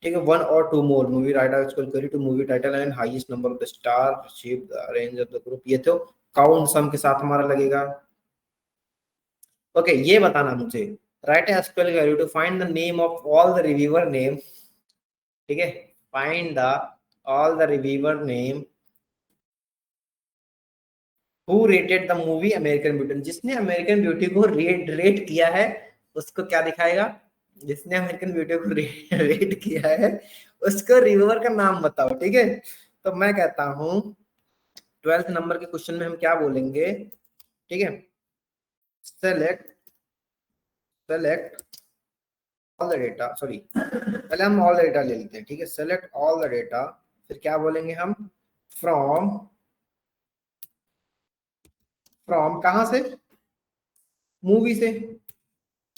ठीक है, वन और टू मोर मूवी राइट आजकल query to movie title and highest number of the star received the range of the group, ये तो काउंट सम के साथ हमारा लगेगा। ओके, ये बताना मुझे, write SQL query to find the name of all the reviewer name. ठीक है, find the all the reviewer name who rated the movie American Beauty. जिसने अमेरिकन ब्यूटी को रेट किया है उसको क्या दिखाएगा, जिसने अमेरिकन ब्यूटी को रेट किया है उसको रिव्यूअर का नाम बताओ। ठीक है, तो मैं कहता हूं 12th नंबर के क्वेश्चन में हम क्या बोलेंगे। ठीक है, select select all the data, sorry पहले हम ऑल द डेटा ले लेते हैं। ठीक है, सेलेक्ट ऑल द डेटा, फिर क्या बोलेंगे हम, फ्रॉम फ्रॉम कहां से, मूवी से।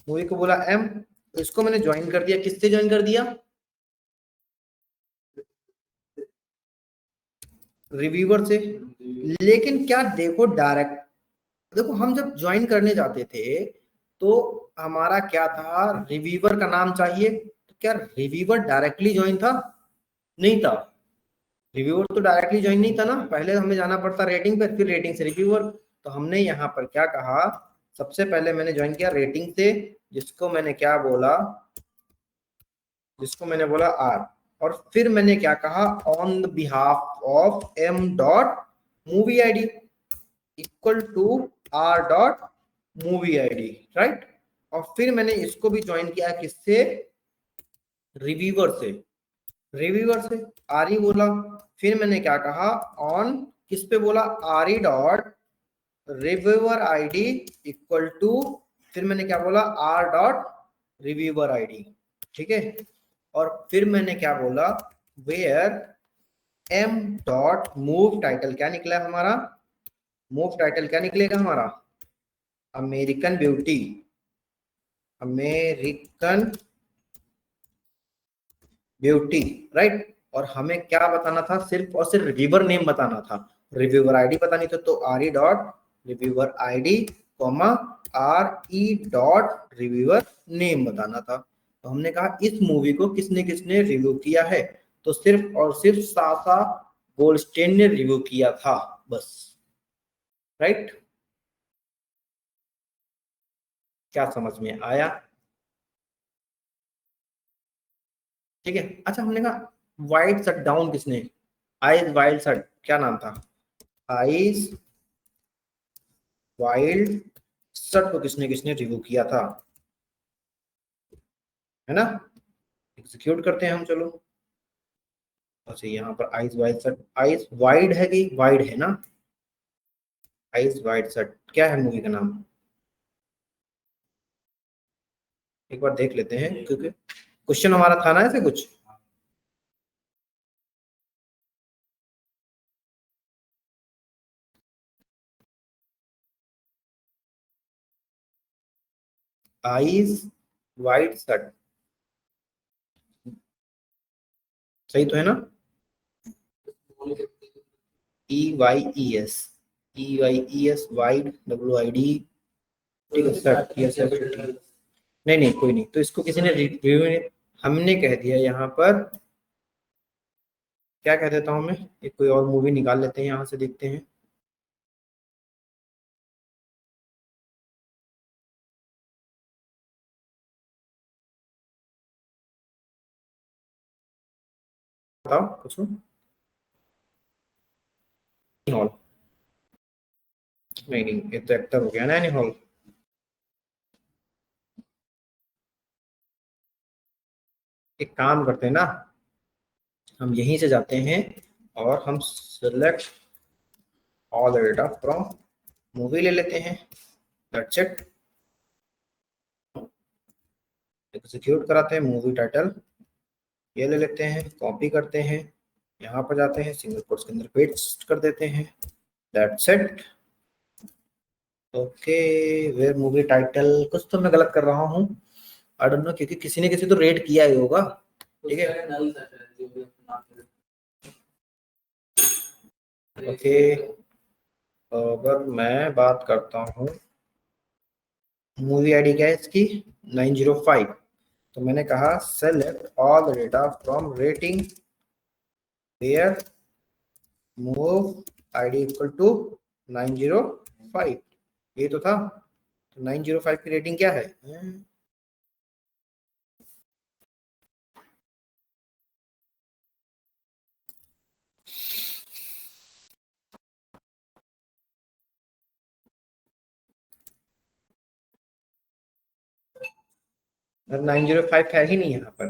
मूवी को बोला एम, इसको मैंने ज्वाइन कर दिया, किससे ज्वाइन कर दिया, रिव्यूअर से। लेकिन क्या देखो, डायरेक्ट देखो, हम जब ज्वाइन करने जाते थे तो हमारा क्या था, रिव्यूअर का नाम चाहिए, तो क्या रिव्यूअर डायरेक्टली ज्वाइन था, नहीं था। रिव्यूअर तो डायरेक्टली ज्वाइन नहीं था ना, पहले हमें जाना पड़ता रेटिंग पे, फिर रेटिंग से रिव्यूअर। तो हमने यहाँ पर क्या कहा, सबसे पहले मैंने ज्वाइन किया रेटिंग से, जिसको मैंने क्या बोला, जिसको मैंने बोला आर। और फिर मैंने क्या कहा, on the behalf of M dot movie ID equal to R dot movie ID, right. और फिर मैंने इसको भी ज्वाइन किया किससे, रिव्यूअर से, रिव्यूअर से आर ई बोला। फिर मैंने क्या कहा, ऑन किस पे बोला, R E dot reviewer ID equal to, फिर मैंने क्या बोला, आर डॉट रिव्यूअर आईडी। ठीक है, और फिर मैंने क्या बोला, where M dot move title, क्या निकला हमारा, मूव टाइटल क्या निकलेगा हमारा, American Beauty, American Beauty, right. और हमें क्या बताना था, सिर्फ और सिर्फ रिव्यूअर नेम बताना था, रिव्यूअर आईडी बतानी थी, तो are E dot reviewer ID comma are E dot reviewer name बताना था। तो हमने कहा इस मूवी को किसने किसने रिव्यू किया है, तो सिर्फ और सिर्फ सासा गोल्डस्टेन ने रिव्यू किया था, बस। राइट, क्या समझ में आया? ठीक है, अच्छा हमने कहा वाइट शट डाउन किसने, आइज वाइल्ड शट, क्या नाम था, आइज वाइल्ड शट को किसने किसने रिव्यू किया था, है ना। एग्जीक्यूट करते हैं हम, चलो। अच्छा, यहाँ पर eyes wide shut, eyes wide है कि वाइड है ना, आइज वाइड शट क्या है मूवी का नाम, एक बार देख लेते हैं, क्योंकि क्वेश्चन हमारा था ना ऐसे कुछ। आइज वाइड शट, सही तो है ना, E Y E S, E Y E S wide, W I D. ठीक है, शट, यस यस, नहीं नहीं कोई नहीं, तो इसको किसी ने रिव्यू में, हमने कह दिया यहाँ पर, क्या कह देता हूँ मैं, एक कोई और मूवी निकाल लेते हैं यहाँ से, देखते हैं। बताओ, पूछो। नहीं नहीं, ये तो एक्टर हो गया ना एनी हॉल। एक काम करते हैं ना, हम यहीं से जाते हैं और हम select all data from movie ले लेते हैं। That's it. एग्जीक्यूट कराते हैं, मूवी टाइटल ये ले लेते हैं, कॉपी करते हैं, यहाँ पर जाते हैं, सिंगल कोट्स के अंदर पेस्ट कर देते हैं। That's it. Okay, where movie title, कुछ तो मैं गलत कर रहा हूँ, आई डोंट नो, क्योंकि किसी ने किसी तो रेट किया ही होगा। ठीक है, ओके। अगर मैं बात करता हूँ, मूवी आईडी क्या है इसकी, 905। तो मैंने कहा select all data from rating where move ID equal to 905। ये तो था। तो 905 की रेटिंग क्या है? 905 है ही नहीं यहाँ पर,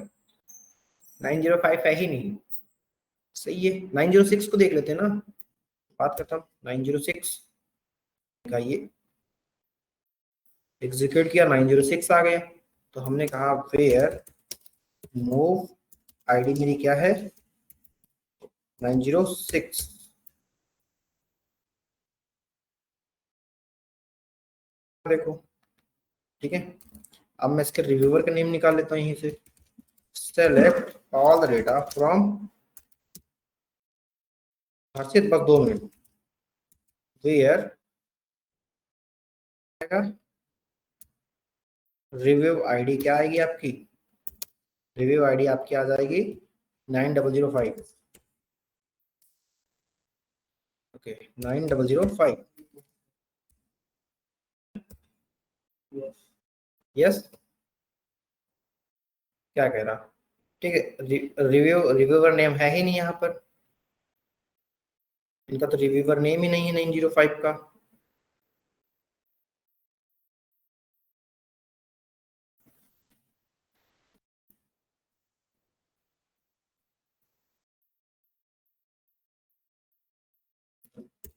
905 है ही नहीं। सही है, 906 को देख लेते हैं ना, बात करता हूँ। 906 का ये एग्जीक्यूट किया, 906 आ गया। तो हमने कहा वेयर मूव आईडी मेरी क्या है, 906। देखो, ठीक है। अब मैं इसके रिव्यूअर का नेम निकाल लेता हूँ यहीं से। Select all the data from, Harshit बस 2 मिनट, वेयर रिव्यू आईडी क्या आएगी आपकी, रिव्यू आईडी आपकी आ जाएगी 9005। ओके, 9005। यस, क्या कह रहा, ठीक है। रिव्यूअर नेम है ही नहीं यहाँ पर, इनका तो रिव्यूअर नेम ही नहीं है 905 का।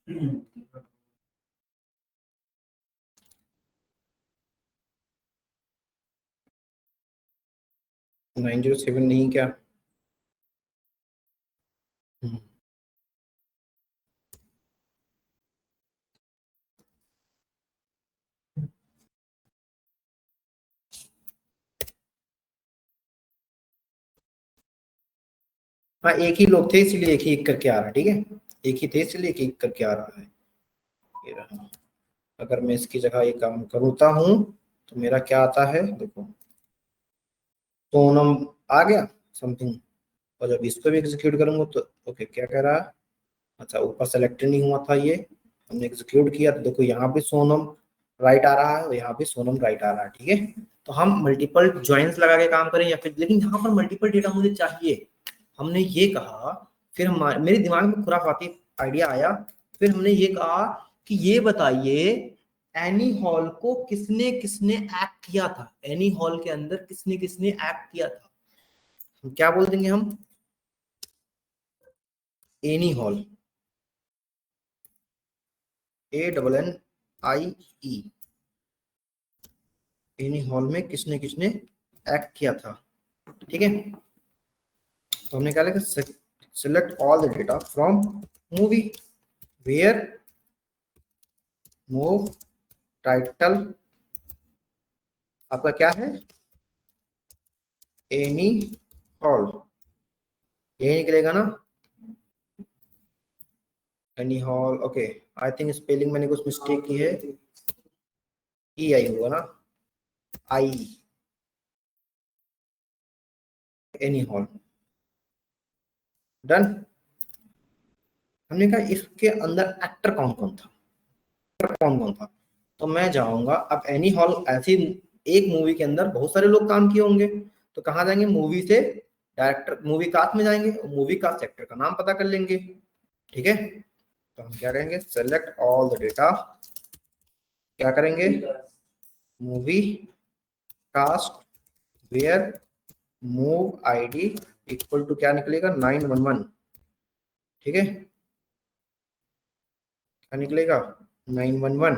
हम्म। 907 नहीं क्या? हाँ, एक ही लोग थे इसलिए एक ही एक करके आ रहा है, ठीक है। एक ही थे इसलिए एक एक करके आ रहा है। ये रहा। अगर मैं इसकी जगह ये काम करता हूँ तो मेरा क्या आता है, देखो, सोनम आ गया समथिंग। और जब इसको भी एग्जीक्यूट करूंगा तो ओके, क्या कह रहा है, अच्छा ऊपर सेलेक्टेड नहीं हुआ था ये, हमने एग्जीक्यूट किया तो देखो यहाँ पे सोनम राइट आ रहा है और यहाँ पे सोनम राइट आ रहा है, ठीक है। तो हम मल्टीपल ज्वाइंस लगा के काम करें या फिर, लेकिन यहाँ पर मल्टीपल डेटा मुझे चाहिए, हमने ये कहा। फिर हमारे मेरे दिमाग में खुराफाती आइडिया आया। फिर हमने ये कहा कि ये बताइए एनी हॉल को किसने किसने एक्ट किया था, एनी हॉल के अंदर किसने किसने एक्ट किया था। हम क्या बोल देंगे, हम any hall, ANNIE, any hall में किसने किसने एक्ट किया था, ठीक है। तो हमने क्या लिखा, select all the data from movie where move title आपका क्या है, एनी हॉल, यही निकलेगा ना, Annie Hall. Okay, I think spelling मैंने कुछ मिस्टेक की है, EI होगा ना, आई, एनी हॉल। डन। हमने कहा इसके अंदर एक्टर कौन कौन था, कौन कौन था। तो मैं जाऊंगा, अब एनी हॉल ऐसी एक मूवी के अंदर बहुत सारे लोग काम किए होंगे, तो कहाँ जाएंगे, मूवी से डायरेक्टर, मूवी कास्ट में जाएंगे और मूवी कास्ट एक्टर का नाम पता कर लेंगे, ठीक है। तो हम क्या करेंगे, सेलेक्ट ऑल द डेटा क्या करेंगे, movie cast where move ID equal to क्या निकलेगा 911, ठीक है, क्या निकलेगा 911,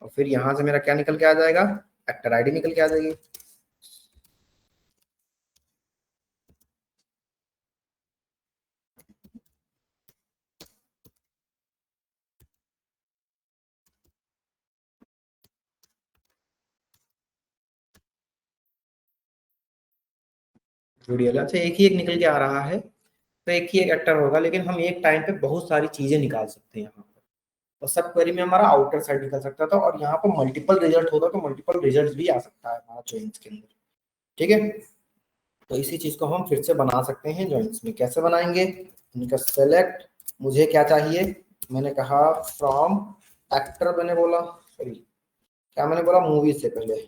और फिर यहां से मेरा क्या निकल के आ जाएगा, एक्टर आईडी निकल के आ जाएगी। जूडियल, अच्छा एक ही एक निकल के आ रहा है, तो एक ही एक एक्टर होगा, लेकिन हम एक टाइम पे बहुत सारी चीजें निकाल सकते हैं यहाँ पर। और सब क्वेरी में हमारा आउटर साइड निकल सकता था, और यहाँ पर मल्टीपल रिजल्ट होता तो मल्टीपल रिजल्ट भी आ सकता है हमारा जॉइंस के अंदर, ठीक है। तो इसी चीज को हम फिर से बना सकते हैं जॉइंस में। कैसे बनाएंगे, इनका सेलेक्ट, मुझे क्या चाहिए, मैंने कहा फ्रॉम एक्टर, मैंने बोला सॉरी क्या मैंने बोला, मूवी से पहले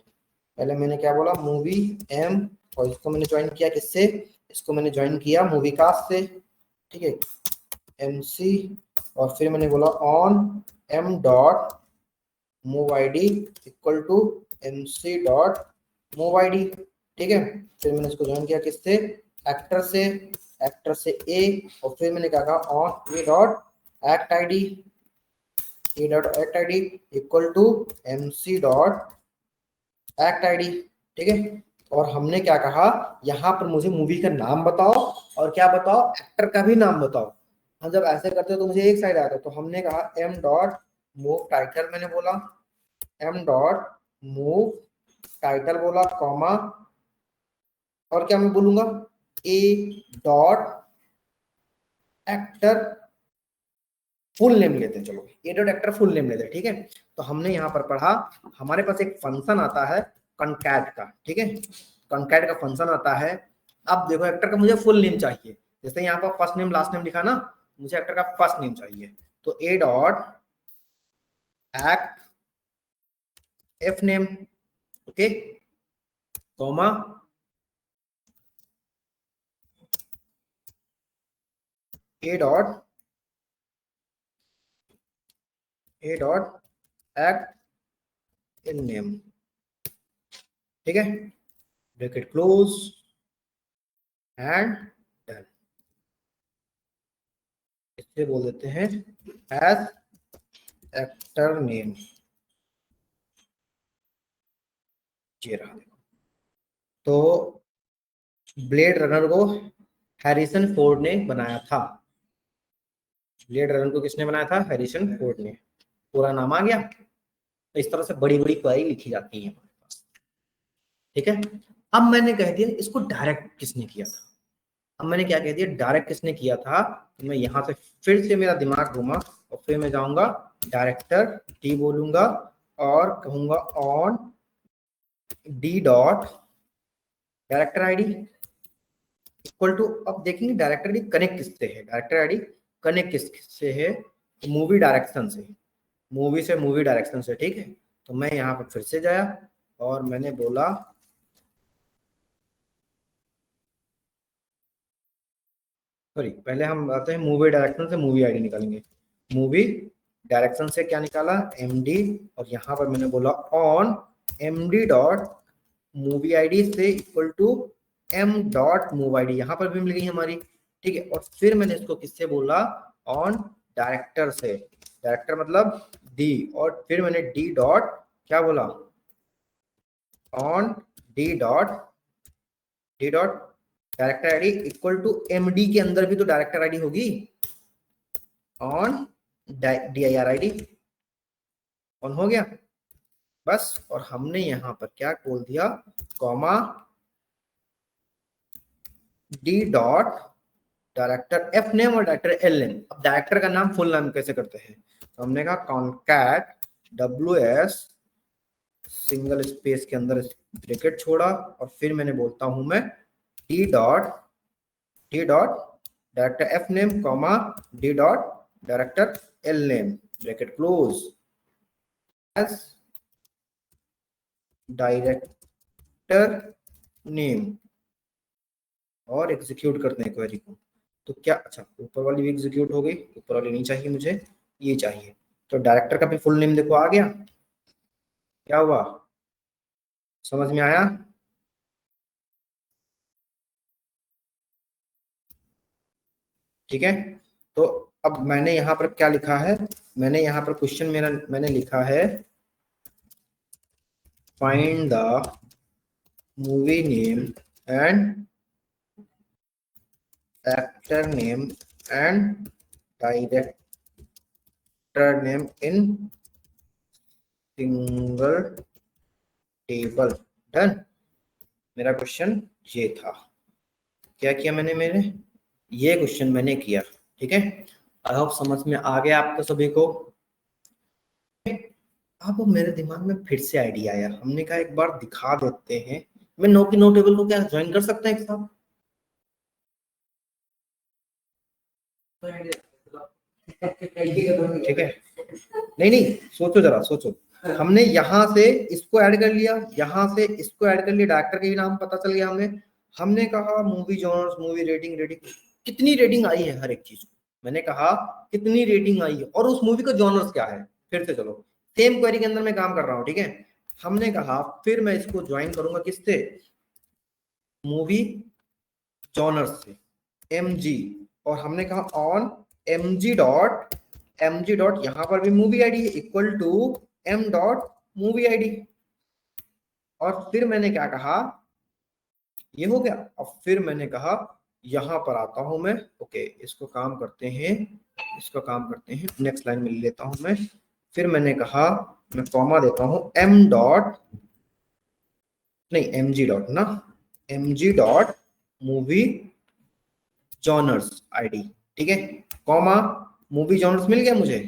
पहले मैंने क्या बोला, मूवी एम, और इसको मैंने ज्वाइन किया किससे, इसको मैंने ज्वाइन किया मूवी कास्ट से, ठीक है, एमसी, और फिर मैंने बोला on M dot move ID equal to MC dot move ID, ठीक है। फिर मैंने इसको ज्वाइन किया किससे, एक्टर से, एक्टर से ए, और फिर मैंने क्या कहा on A dot act ID, A dot act ID equal to MC dot act ID, ठीक है। और हमने क्या कहा, यहाँ पर मुझे मूवी का नाम बताओ, और क्या बताओ, एक्टर का भी नाम बताओ। हम जब ऐसे करते हो तो मुझे एक साइड आता है, तो हमने कहा एम डॉट मूव टाइटल, मैंने बोला एम डॉट मूव टाइटल बोला, कॉमा, और क्या मैं बोलूंगा, ए डॉट एक्टर फुल नेम लेते हैं, चलो ए डॉट एक्टर फुल नेम लेते हैं, ठीक है। तो हमने यहाँ पर पढ़ा, हमारे पास एक फंक्शन आता है कॉन्कैट का, ठीक है, कॉन्कैट का फंक्शन आता है। अब देखो एक्टर का मुझे फुल नेम चाहिए, जैसे यहाँ पर फर्स्ट नेम लास्ट नेम लिखा ना, मुझे एक्टर का फर्स्ट नेम चाहिए, तो ए dot act F name, okay, comma, A dot act in name, ठीक है, ब्रैकेट क्लोज एंड डन। इससे बोल देते हैं एज एक्टर नेम, ये रहा। तो ब्लेड रनर को हैरिसन फोर्ड ने बनाया था, ब्लेड रनर को किसने बनाया था, हैरिसन फोर्ड ने। पूरा नाम आ गया। तो इस तरह से बड़ी बड़ी क्वेरी लिखी जाती है हमारे पास, ठीक है। अब मैंने कह दिया इसको डायरेक्ट किसने किया था, अब मैंने क्या कह दिया, डायरेक्ट किसने किया था, तो मैं यहाँ से फिर से मेरा दिमाग घूमा, और फिर मैं जाऊंगा डायरेक्टर डी बोलूंगा, और कहूंगा on D dot director ID equal to, अब देखेंगे डायरेक्टर आईडी कनेक्ट किससे है, डायरेक्टर आईडी कनेक्ट किससे है, मूवी डायरेक्शन से, मूवी से मूवी डायरेक्शन से, ठीक है। तो मैं यहाँ पर फिर से जाया, और मैंने बोला सॉरी पहले हम आते हैं मूवी डायरेक्शन से मूवी आईडी निकालेंगे, मूवी डायरेक्शन से क्या निकाला एमडी, और यहाँ पर मैंने बोला on MD dot movie ID से equal to M dot move ID, यहाँ पर भी मिल गई हमारी, ठीक है। और फिर मैंने इसको किससे बोला, ऑन डायरेक्टर से, डायरेक्टर मतलब डी, और फिर मैंने डी डॉट क्या बोला, on D dot director ID equal to MD, के अंदर भी तो डायरेक्टर आईडी होगी, ऑन DIR आईडी, ऑन हो गया बस। और हमने यहाँ पर क्या बोल दिया, comma D dot director F name और डायरेक्टर एल नेम। अब डायरेक्टर का नाम फुल नाम कैसे करते हैं, तो हमने कहा कॉन्कैट WS सिंगल स्पेस के अंदर ब्रैकेट छोड़ा, और फिर मैंने बोलता हूं मैं D dot director F name comma D dot director L name bracket close as director name, और एग्जीक्यूट करते हैं क्वेरी को। तो क्या, अच्छा ऊपर वाली भी एग्जीक्यूट हो गई, ऊपर वाली नहीं चाहिए मुझे, ये चाहिए। तो डायरेक्टर का भी फुल नेम देखो आ गया, क्या हुआ, समझ में आया? ठीक है, तो अब मैंने यहाँ पर क्या लिखा है, मैंने यहाँ पर क्वेश्चन मैंने लिखा है find the movie name and actor name and director name in single table. Done. मेरा क्वेश्चन ये था, क्या किया मैंने, मेरे ये क्वेश्चन मैंने किया। ठीक है, आई होप समझ में आ गया आपको सभी को। अब मेरे दिमाग में फिर से आइडिया आया, हमने कहा एक बार दिखा देते हैं। मैं नो की नो टेबल को क्या ज्वाइन कर सकते हैं एक साथ? ठीक है, नहीं नहीं, सोचो जरा सोचो। हमने यहाँ से इसको ऐड कर लिया, यहाँ से इसको ऐड कर लिया, डायरेक्टर का ही नाम पता चल गया हमें। हमने कहा मूवी जॉनर्स, मूवी रेटिंग, कितनी रेटिंग आई है हर एक चीज। मैंने कहा कितनी रेटिंग आई है और उस मूवी का जॉनर्स क्या है। फिर से चलो, सेम क्वेरी के अंदर मैं काम कर रहा हूँ। ठीक है, हमने कहा फिर मैं इसको ज्वाइन करूंगा किससे, मूवी जॉनर्स से, mg। और हमने कहा ऑन mg डॉट यहां पर भी movie ID equal to m dot movie ID. और फिर मैंने क्या कहा, ये हो गया। और फिर मैंने कहा यहां पर आता हूं मैं। ओके, इसको काम करते हैं, इसको काम करते हैं, नेक्स्ट लाइन में लेता हूं मैं। फिर मैंने कहा मैं कॉमा देता हूं m डॉट, नहीं mg डॉट ना, mg dot movie genres ID. ठीक है, कॉमा मूवी जॉनर्स मिल गया मुझे,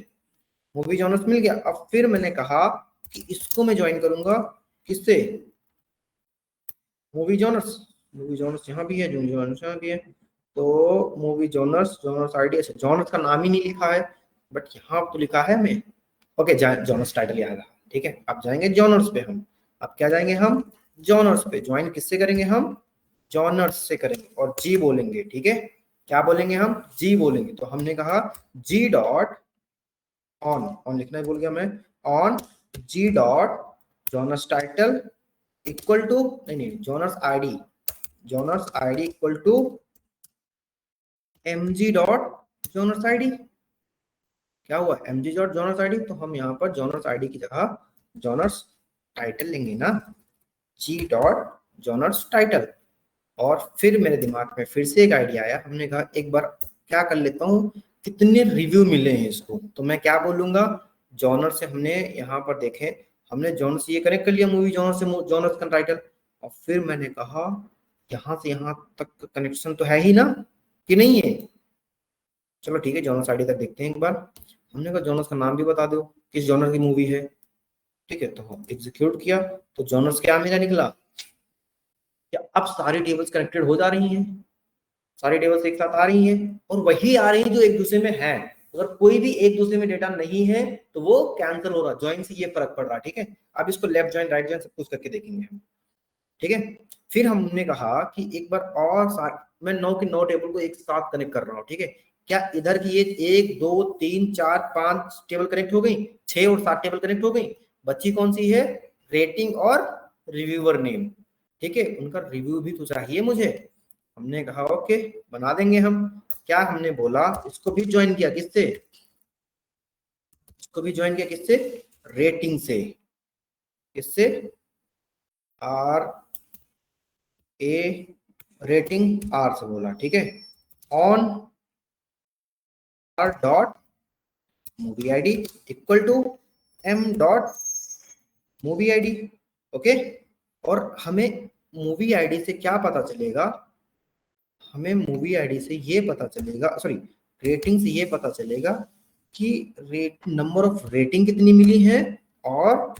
मूवी जॉनर्स मिल गया। अब फिर मैंने कहा कि इसको मैं ज्वाइन करूंगा किससे, मूवी जॉनर्स। मूवी जॉनर्स यहाँ भी है, जो जॉनर्स यहाँ भी है, तो मूवी जॉनर्स, जॉनर्स आईडी। अच्छा, जॉनर्स का नाम ही नहीं लिखा है, बट यहाँ तो लिखा है हमें। ओके, जॉनर्स टाइटल याद है। ठीक है, अब जाएंगे जॉनर्स पे हम। अब क्या जाएंगे हम, जॉनर्स पे। ज्वाइन किससे करेंगे हम, जॉनर्स से करेंगे और जी बोलेंगे। ठीक है, क्या बोलेंगे हम, जी बोलेंगे। तो हमने कहा जी डॉट ऑन, ऑन लिखना ही भूल गया मैं, on G dot genres title equal to, नहीं नहीं, genres ID equal to mg dot genres ID. क्या हुआ, mg डॉट जॉनर्स आईडी। तो हम यहाँ पर जॉनर्स आईडी की जगह जॉनर्स टाइटल लेंगे ना, g डॉट जॉनर्स टाइटल। और फिर मेरे दिमाग में फिर से एक आइडिया आया, हमने कहा एक बार क्या कर लेता हूँ, कितने रिव्यू मिले हैं इसको। तो मैं क्या बोलूंगा, जॉनर से हमने यहाँ पर देखे, हमने जॉनर से ये कनेक्ट कर लिया, मूवी जॉनर से जॉनर का टाइटल। और फिर मैंने कहा यहाँ से यहाँ तक कनेक्शन तो है ही ना, कि नहीं है? चलो ठीक है, जॉनर आईडी तक देखते हैं एक बार। हमने कहा जॉनर का नाम भी बता दो, किस जॉनर की मूवी है। ठीक है, तो हम एग्जीक्यूट किया, तो जॉनर्स क्या मेरा निकला, क्या अब सारी टेबल्स कनेक्टेड हो जा रही हैं, सारी टेबल्स एक साथ आ रही हैं, और वही आ रही हैं जो एक दूसरे में है। अगर कोई भी एक दूसरे में डेटा नहीं है तो वो कैंसिल हो रहा, ज्वाइन से ये फर्क पड़ रहा। ठीक है, अब इसको लेफ्ट ज्वाइन, राइट ज्वाइन सब कुछ करके देखेंगे हम। ठीक है, फिर हमने कहा कि एक बार और मैं 9 की 9 टेबल को एक साथ कनेक्ट कर रहा हूँ। ठीक है, क्या इधर की ये 1 2 3 4 5 टेबल कनेक्ट हो गई, 6 और 7 टेबल कनेक्ट हो गई। बची कौन सी है, रेटिंग और रिव्यूअर नेम। ठीक है, उनका रिव्यू भी तो चाहिए मुझे। हमने कहा ओके, बना देंगे हम। क्या हमने बोला, इसको भी ज्वाइन किया किससे, इसको भी ज्वाइन किया किससे, रेटिंग से। किससे, आर ए रेटिंग आर से बोला। ठीक है, on R dot movie ID equal to M dot movie ID. Okay, और हमें मूवी आईडी से क्या पता चलेगा, हमें मूवी आईडी से ये पता चलेगा, सॉरी रेटिंग से ये पता चलेगा कि नंबर ऑफ रेटिंग कितनी मिली है, और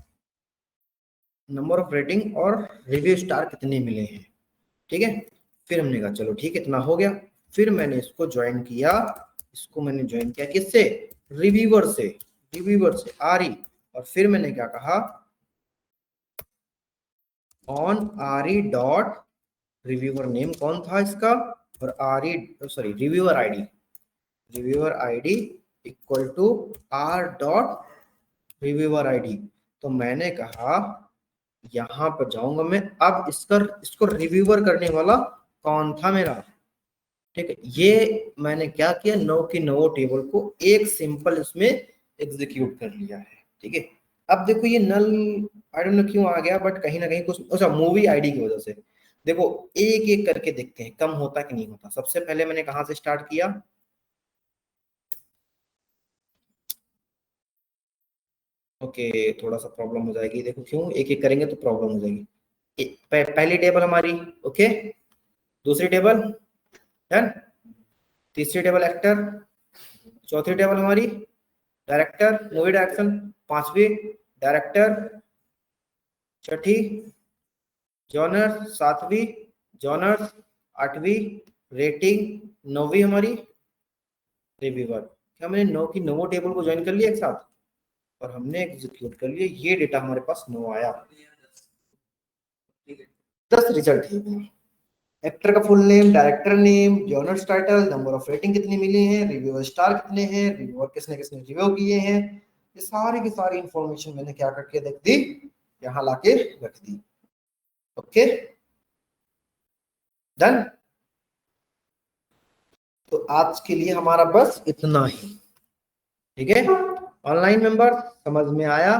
नंबर ऑफ रेटिंग और रिव्यू स्टार कितने मिले हैं। ठीक है, फिर हमने कहा चलो ठीक है, इतना हो गया। फिर मैंने इसको ज्वाइन किया, इसको मैंने ज्वाइन किया किससे, रिव्यूअर से, रिव्यूअर से आरई। और फिर मैंने क्या कहा, on RE dot reviewer name कौन था इसका, और RE sorry reviewer ID equal to R dot reviewer ID. तो मैंने कहा यहां पर जाऊंगा मैं, अब इसको रिव्यूअर करने वाला कौन था मेरा, ठीक है। ये मैंने क्या किया, 9 की 9 टेबल को एक सिंपल इसमें एग्जीक्यूट कर लिया है, ठीक है। अब देखो ये नल आई डोंट नो क्यों आ गया, बट कहीं ना कहीं कुछ, अच्छा मूवी आईडी की वजह से। देखो एक एक करके देखते हैं कम होता कि नहीं होता। सबसे पहले मैंने कहां से स्टार्ट किया, ओके थोड़ा सा प्रॉब्लम हो जाएगी, देखो क्यों एक एक करेंगे तो प्रॉब्लम हो जाएगी। पहली टेबल हमारी, ओके, दूसरी टेबल डन, तीसरी टेबल एक्टर, चौथी टेबल हमारी डायरेक्टर मूवी डायरेक्शन, पांचवी डायरेक्टर, छठी जॉनर, सातवीं जॉनर, आठवीं रेटिंग, नौवीं हमारी रिव्यूअर। क्या मैंने 9 की 9 टेबल को ज्वाइन कर लिया एक साथ और हमने एग्जीक्यूट कर लिया, ये डेटा हमारे पास 9 आया। 10 रिजल्ट है, एक्टर का full name, director name, genres title, number of rating कितनी मिली है, रिव्यूअर स्टार कितने हैं, रिव्यूअर किसने किसने रिव्यू किए हैं, ये सारी की सारी इंफॉर्मेशन मैंने क्या करके रख दी, यहाँ लाके रख दी। Okay done. तो आज के लिए हमारा बस इतना ही, ठीक है। ऑनलाइन मेंबर समझ में आया।